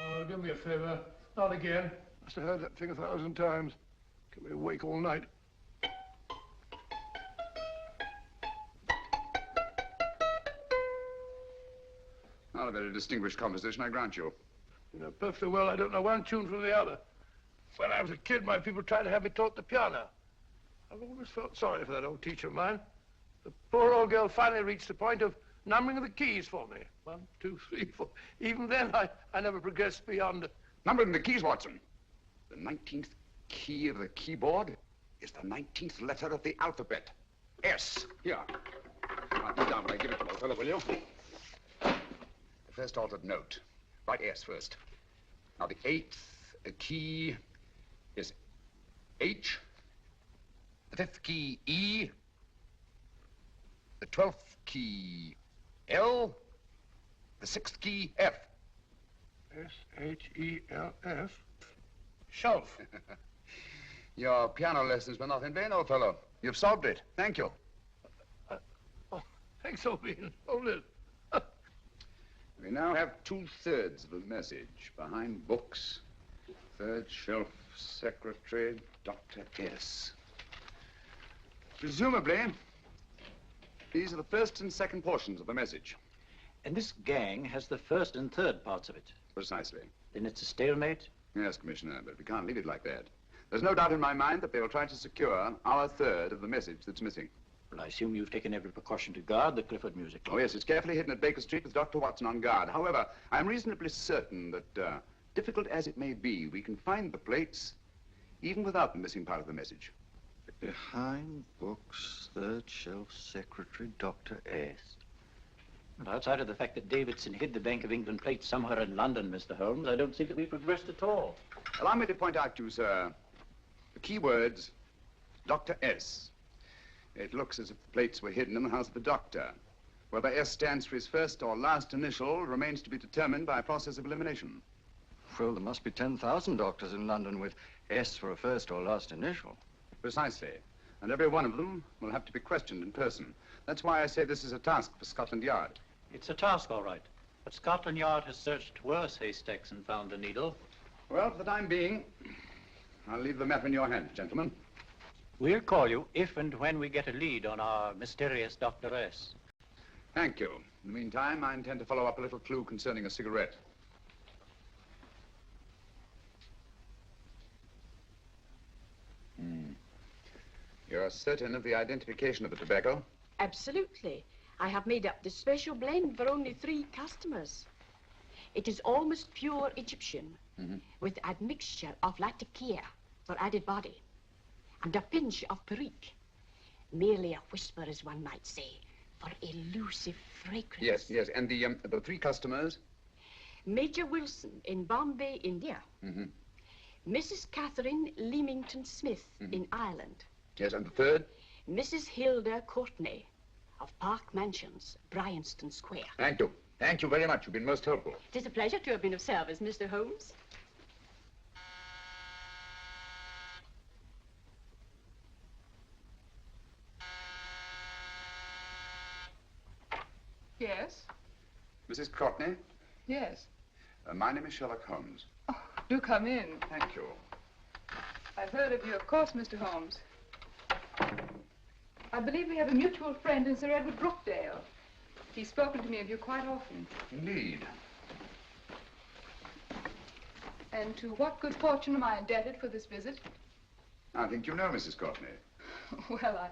Oh, do me a favor. Not again. Must have heard that thing 1,000 times. Kept me awake all night. Not a very distinguished composition, I grant you. You know perfectly well I don't know one tune from the other. When I was a kid, my people tried to have me taught the piano. I've always felt sorry for that old teacher of mine. The poor old girl finally reached the point of numbering the keys for me. 1, 2, 3, 4. Even then, I never progressed beyond... Numbering the keys, Watson. The 19th key of the keyboard is the 19th letter of the alphabet. S. Here. Write it down when I give it to my fellow, will you? The first altered note. Write S first. Now, the 8th key is H. The 5th key, E. The 12th key, L. The 6th key, F. S-H-E-L-F. Shelf. Your piano lessons were not in vain, old fellow. You've solved it. Thank you. Oh, thanks, old bean. Hold it. We now have 2/3 of the message. Behind books, 3rd shelf, secretary, Dr. S. Presumably, these are the first and second portions of the message. And this gang has the first and third parts of it. Precisely. Then it's a stalemate? Yes, Commissioner, but we can't leave it like that. There's no doubt in my mind that they'll try to secure our 1/3 of the message that's missing. Well, I assume you've taken every precaution to guard the Clifford music. Oh, yes, it's carefully hidden at Baker Street with Dr. Watson on guard. However, I'm reasonably certain that, difficult as it may be, we can find the plates even without the missing part of the message. Behind books, 3rd shelf, secretary, Dr. S. Well, outside of the fact that Davidson hid the Bank of England plate somewhere in London, Mr. Holmes, I don't see that we've progressed at all. Allow me to point out to you, sir, the key words, Dr. S. It looks as if the plates were hidden in the house of the doctor. Whether S stands for his first or last initial remains to be determined by a process of elimination. Well, there must be 10,000 doctors in London with S for a first or last initial. Precisely. And every one of them will have to be questioned in person. That's why I say this is a task for Scotland Yard. It's a task, all right. But Scotland Yard has searched worse haystacks and found the needle. Well, for the time being, I'll leave the matter in your hands, gentlemen. We'll call you if and when we get a lead on our mysterious Dr. S. Thank you. In the meantime, I intend to follow up a little clue concerning a cigarette. You're certain of the identification of the tobacco? Absolutely. I have made up this special blend for only 3 customers. It is almost pure Egyptian, with a mixture of latakia for added body, and a pinch of perique. Merely a whisper, as one might say, for elusive fragrance. Yes, yes. And the 3 customers? Major Wilson in Bombay, India. Mrs. Catherine Leamington Smith in Ireland. Yes, and the 3rd? Mrs. Hilda Courtney of Park Mansions, Bryanston Square. Thank you. Thank you very much. You've been most helpful. It is a pleasure to have been of service, Mr. Holmes. Yes? Mrs. Courtney? Yes. My name is Sherlock Holmes. Oh, do come in. Thank you. I've heard of you, of course, Mr. Holmes. I believe we have a mutual friend in Sir Edward Brookdale. He's spoken to me of you quite often. Indeed. And to what good fortune am I indebted for this visit? I think you know Mrs. Courtney. Well,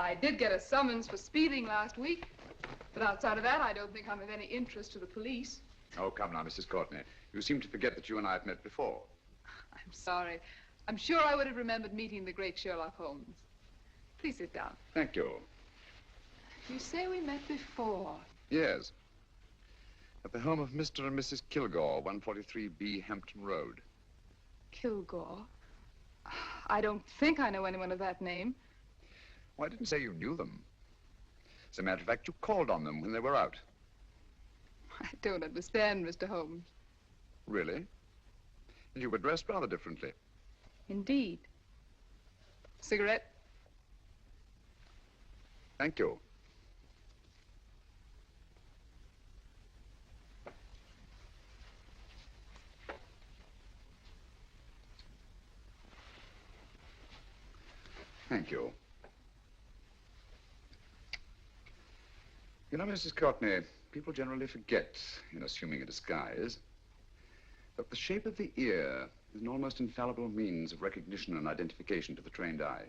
I did get a summons for speeding last week. But outside of that, I don't think I'm of any interest to the police. Oh, come now, Mrs. Courtney. You seem to forget that you and I have met before. I'm sorry. I'm sure I would have remembered meeting the great Sherlock Holmes. Please sit down. Thank you. You say we met before. Yes. At the home of Mr. and Mrs. Kilgore, 143B Hampton Road. Kilgore? I don't think I know anyone of that name. Well, I didn't say you knew them. As a matter of fact, you called on them when they were out. I don't understand, Mr. Holmes. Really? And you were dressed rather differently. Indeed. Cigarette? Thank you. Thank you. You know, Mrs. Courtney, people generally forget, in assuming a disguise, that the shape of the ear is an almost infallible means of recognition and identification to the trained eye.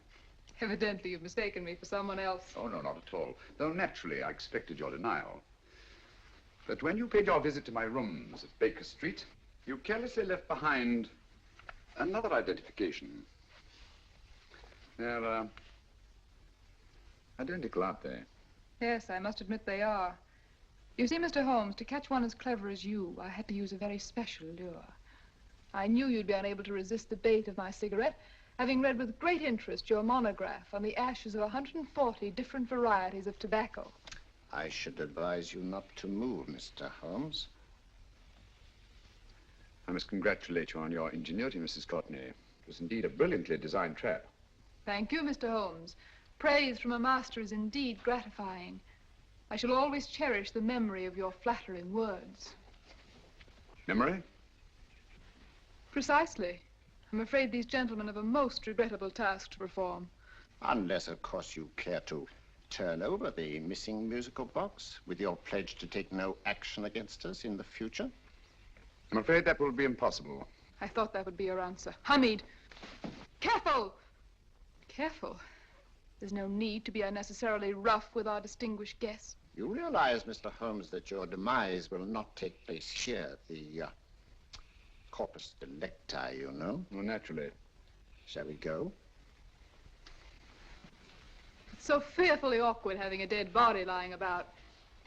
Evidently, you've mistaken me for someone else. Oh, no, not at all. Though naturally, I expected your denial. But when you paid your visit to my rooms at Baker Street, you carelessly left behind another identification. They're, identical, aren't they? Yes, I must admit they are. You see, Mr. Holmes, to catch one as clever as you, I had to use a very special lure. I knew you'd be unable to resist the bait of my cigarette, having read with great interest your monograph on the ashes of 140 different varieties of tobacco. I should advise you not to move, Mr. Holmes. I must congratulate you on your ingenuity, Mrs. Courtney. It was indeed a brilliantly designed trap. Thank you, Mr. Holmes. Praise from a master is indeed gratifying. I shall always cherish the memory of your flattering words. Memory? Precisely. I'm afraid these gentlemen have a most regrettable task to perform. Unless, of course, you care to turn over the missing musical box with your pledge to take no action against us in the future. I'm afraid that will be impossible. I thought that would be your answer. Hamid! Careful! Careful. There's no need to be unnecessarily rough with our distinguished guest. You realize, Mr. Holmes, that your demise will not take place here. The corpus delicti, you know. Well, naturally. Shall we go? It's so fearfully awkward having a dead body lying about.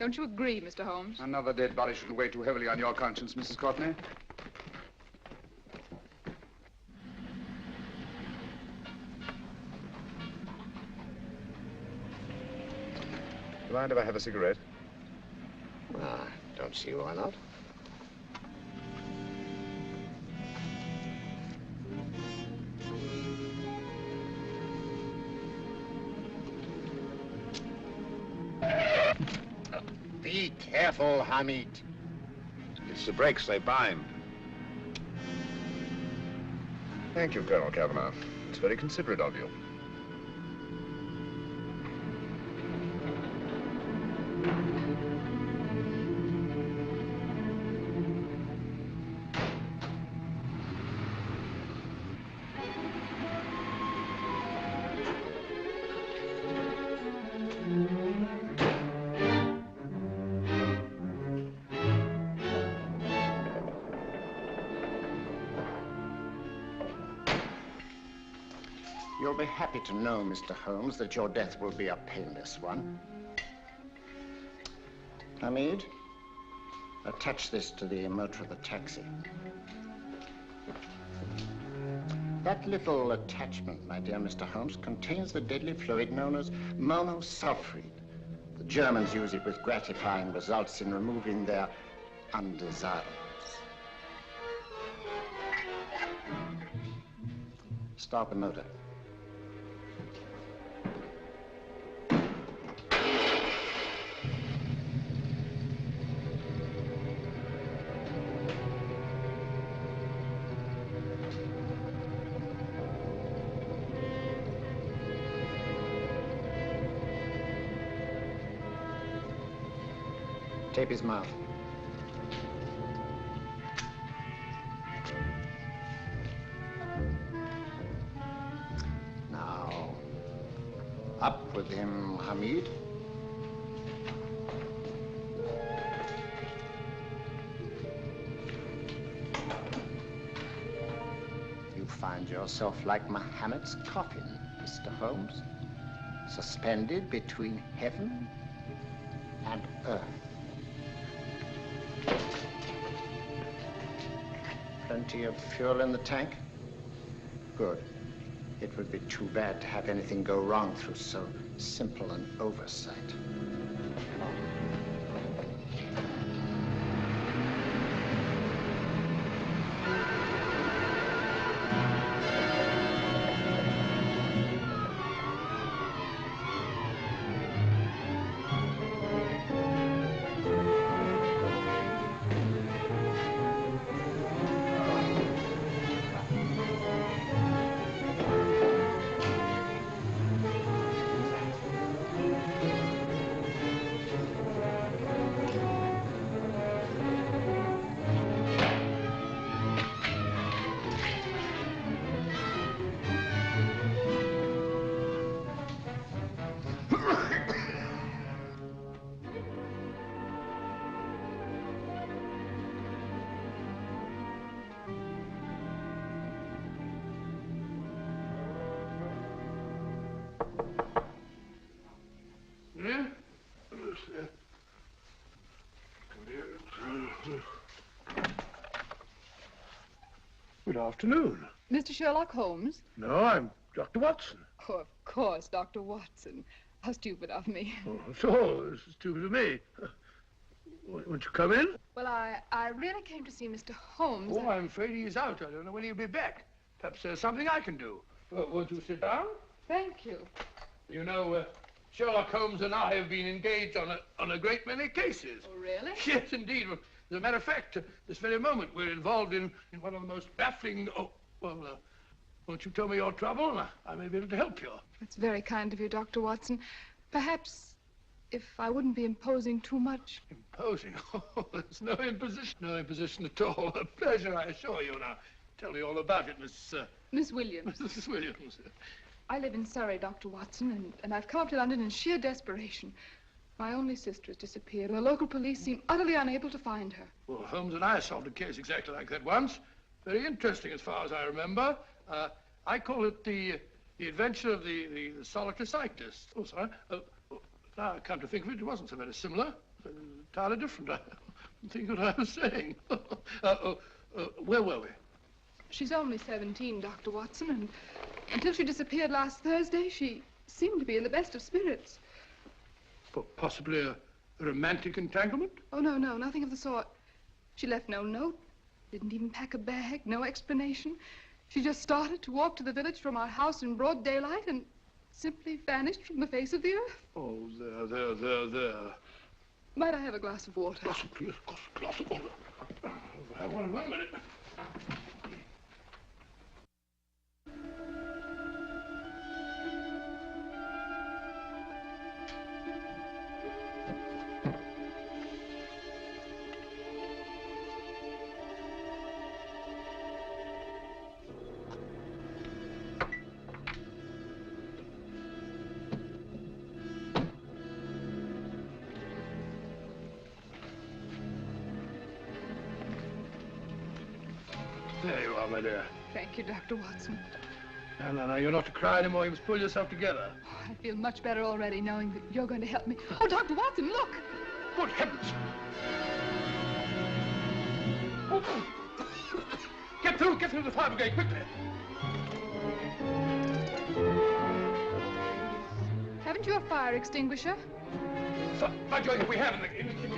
Don't you agree, Mr. Holmes? Another dead body shouldn't weigh too heavily on your conscience, Mrs. Courtney. Do you mind if I have a cigarette? Don't see why not. Be careful, Hamid. It's the brakes, they bind. Thank you, Colonel Cavanaugh. It's very considerate of you. You'll be happy to know, Mr. Holmes, that your death will be a painless one. Hamid, attach this to the motor of the taxi. That little attachment, my dear Mr. Holmes, contains the deadly fluid known as monosulfide. The Germans use it with gratifying results in removing their undesirables. Start the motor. Tape his mouth. Now, Up with him, Hamid. You find yourself like Muhammad's coffin, Mr. Holmes, suspended between heaven and earth. Plenty of fuel in the tank? Good. It would be too bad to have anything go wrong through so simple an oversight. Good afternoon. Mr. Sherlock Holmes? No, I'm Dr. Watson. Oh, of course, Dr. Watson. How stupid of me. Oh, so, this is stupid of me. Won't you come in? Well, I really came to see Mr. Holmes. Oh, I'm afraid he's out. I don't know when he'll be back. Perhaps there's something I can do. Won't you sit down? Thank you. You know, Sherlock Holmes and I have been engaged on a great many cases. Oh, really? Yes, indeed. Well, as a matter of fact, this very moment, we're involved in one of the most baffling... Oh, well, won't you tell me your trouble, and I may be able to help you. That's very kind of you, Dr. Watson. Perhaps if I wouldn't be imposing too much. Imposing? Oh, there's no imposition. No imposition at all. A pleasure, I assure you. Now, tell me all about it, Miss Williams. Mrs. Williams. I live in Surrey, Dr. Watson, and I've come up to London in sheer desperation. My only sister has disappeared, and the local police seem utterly unable to find her. Well, Holmes and I solved a case exactly like that once. Very interesting, as far as I remember. I call it the adventure of the solitary cyclist. Oh, sorry. Now I come to think of it, it wasn't so very similar. Entirely different. I don't think what I was saying. Where were we? She's only 17, Dr. Watson, and until she disappeared last Thursday, she seemed to be in the best of spirits. Possibly a romantic entanglement? Oh, no, nothing of the sort. She left no note, didn't even pack a bag, no explanation. She just started to walk to the village from our house in broad daylight and simply vanished from the face of the earth. Oh, there. Might I have a glass of water? Glass of water. I want 1 minute. There you are, my dear. Thank you, Dr. Watson. No, you're not to cry anymore. You must pull yourself together. Oh, I feel much better already knowing that you're going to help me. Oh, Dr. Watson, look! Good heavens! Oh. Get through the fire brigade, quickly! Haven't you a fire extinguisher? By Jove, we have in the kitchen.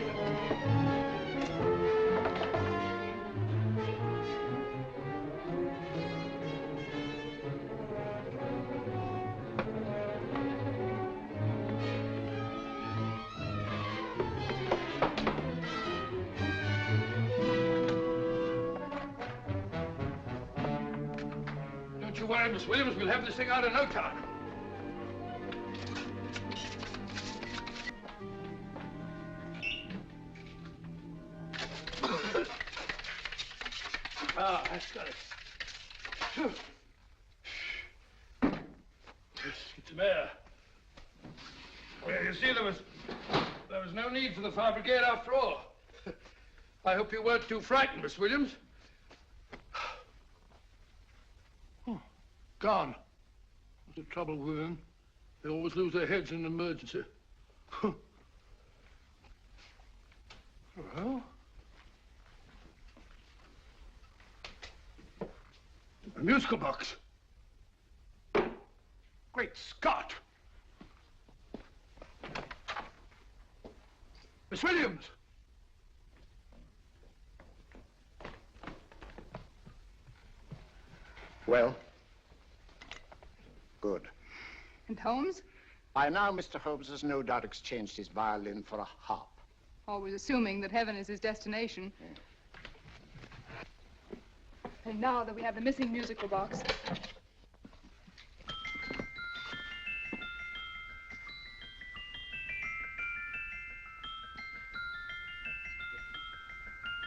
Don't you worry, Miss Williams. We'll have this thing out in no time. That's got it. Get some air. Well, you see, there was no need for the fire brigade after all. I hope you weren't too frightened, Miss Williams. Oh, gone. What's the trouble with women? They always lose their heads in an emergency. Well, a musical box. Great Scott! Miss Williams! Well? Good. And Holmes? By now, Mr. Holmes has no doubt exchanged his violin for a harp. Always assuming that heaven is his destination. And now that we have the missing musical box.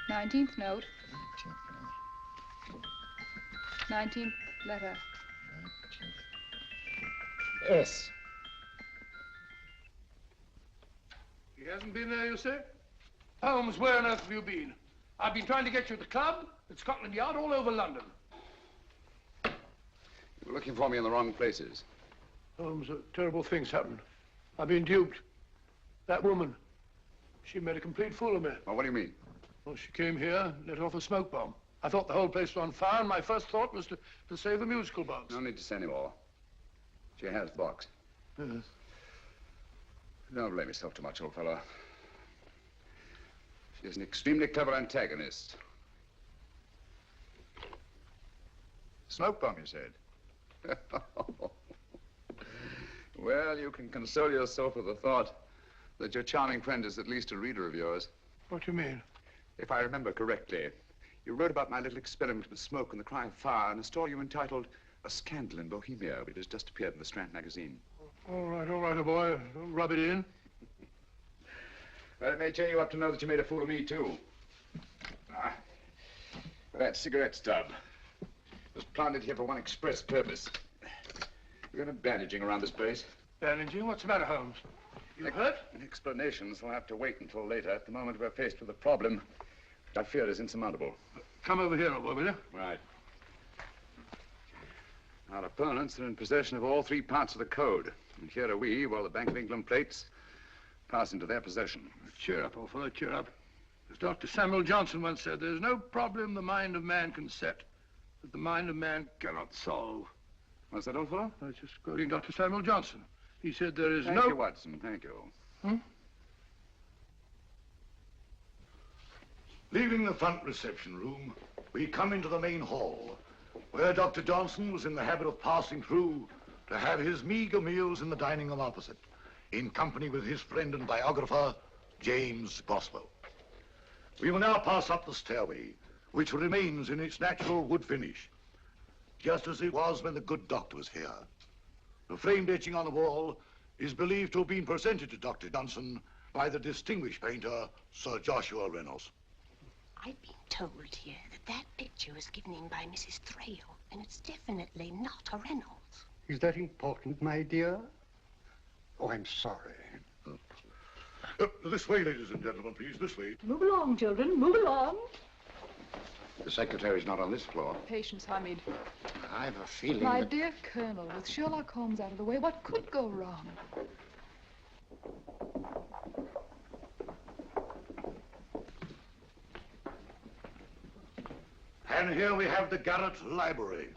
Nineteenth note. 19th letter. Yes. He hasn't been there, you say? Holmes, where on earth have you been? I've been trying to get you at the club, at Scotland Yard, all over London. You were looking for me in the wrong places. Holmes, terrible things happened. I've been duped. That woman, she made a complete fool of me. Well, what do you mean? Well, she came here, let off a smoke bomb. I thought the whole place was on fire, and my first thought was to save the musical box. No need to say any more. She has the box. Yes. Don't blame yourself too much, old fellow. She's an extremely clever antagonist. Smoke bomb, you said? Well, you can console yourself with the thought that your charming friend is at least a reader of yours. What do you mean? If I remember correctly, you wrote about my little experiment with smoke and the cry of fire in a story you entitled A Scandal in Bohemia, which has just appeared in the Strand magazine. All right, old boy. Don't rub it in. Well, it may cheer you up to know that you made a fool of me, too. Ah, that cigarette stub was planted here for one express purpose. We're going to bandaging around this place. Bandaging? What's the matter, Holmes? You hurt? Explanations will have to wait until later. At the moment, we're faced with a problem which I fear is insurmountable. Come over here, old boy, will you? Right. Our opponents are in possession of all three parts of the code. And here are we, while the Bank of England plates pass into their possession. Cheer up, old fellow, cheer up. As Dr. Samuel Johnson once said, there's no problem the mind of man can set that the mind of man cannot solve. What's that, old fellow? I was just quoting Dr. Samuel Johnson. He said there is Thank you, Watson. Thank you. Leaving the front reception room, we come into the main hall, where Dr. Johnson was in the habit of passing through to have his meager meals in the dining room opposite, in company with his friend and biographer, James Boswell. We will now pass up the stairway, which remains in its natural wood finish, just as it was when the good doctor was here. The framed etching on the wall is believed to have been presented to Dr. Johnson by the distinguished painter, Sir Joshua Reynolds. I've been told here that picture was given in by Mrs. Thrale, and it's definitely not a Reynolds. Is that important, my dear? Oh, I'm sorry. This way, ladies and gentlemen, please, this way. Move along, children, move along. The secretary's not on this floor. Patience, Hamid. I've a feeling My that... dear Colonel, with Sherlock Holmes out of the way, what could go wrong? And here we have the Garrett Library,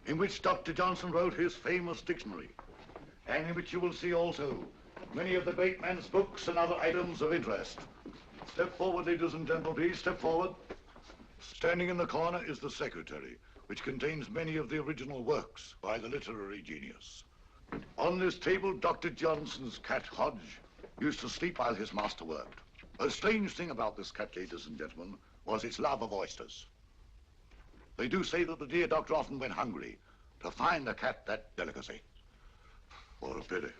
in which Dr. Johnson wrote his famous dictionary, and in which you will see also many of the great man's books and other items of interest. Step forward, ladies and gentlemen, please, step forward. Standing in the corner is the secretary, which contains many of the original works by the literary genius. On this table, Dr. Johnson's cat, Hodge, used to sleep while his master worked. A strange thing about this cat, ladies and gentlemen, was its love of oysters. They do say that the dear doctor often went hungry to find the cat that delicacy. What a pity.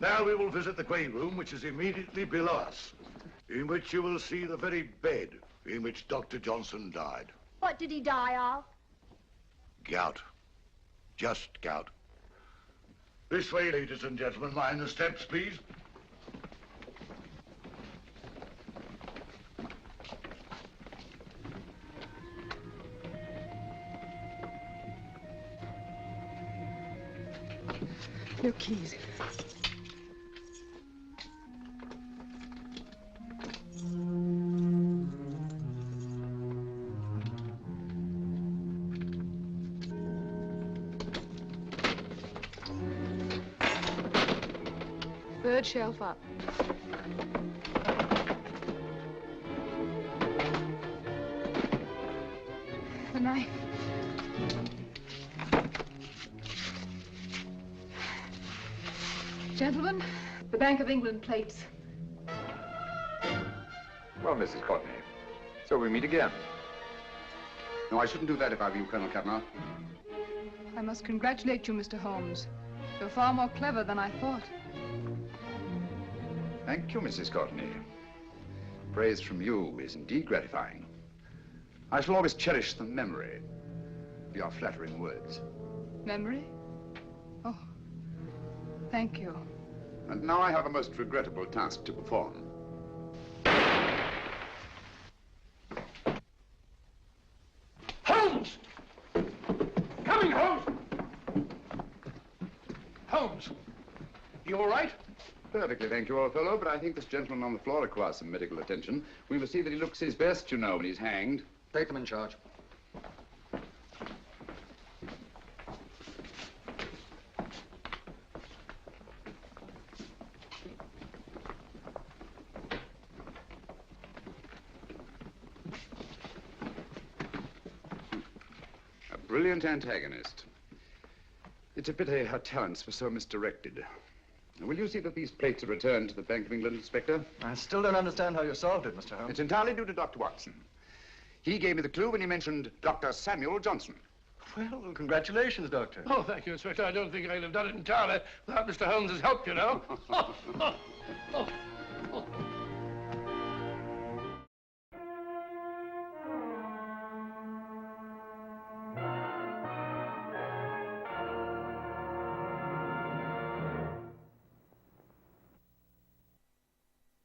Now we will visit the grey room, which is immediately below us, in which you will see the very bed in which Dr. Johnson died. What did he die of? Gout. Just gout. This way, ladies and gentlemen. Mind the steps, please. Your keys. Third shelf up. The knife. Gentlemen, the Bank of England plates. Well, Mrs. Courtney, so we meet again. No, I shouldn't do that if I were you, Colonel Cavanaugh. I must congratulate you, Mr. Holmes. You're far more clever than I thought. Thank you, Mrs. Courtney. Praise from you is indeed gratifying. I shall always cherish the memory of your flattering words. Memory? Oh, thank you. And now I have a most regrettable task to perform. Holmes! Coming, Holmes! Holmes, you all right? Perfectly, thank you, old fellow, but I think this gentleman on the floor requires some medical attention. We must see that he looks his best, you know, when he's hanged. Take them in charge. A brilliant antagonist. It's a pity her talents were so misdirected. Will you see that these plates are returned to the Bank of England, Inspector? I still don't understand how you solved it, Mr. Holmes. It's entirely due to Dr. Watson. He gave me the clue when he mentioned Dr. Samuel Johnson. Well, congratulations, Doctor. Oh, thank you, Inspector. I don't think I'd have done it entirely without Mr. Holmes's help, you know. Oh.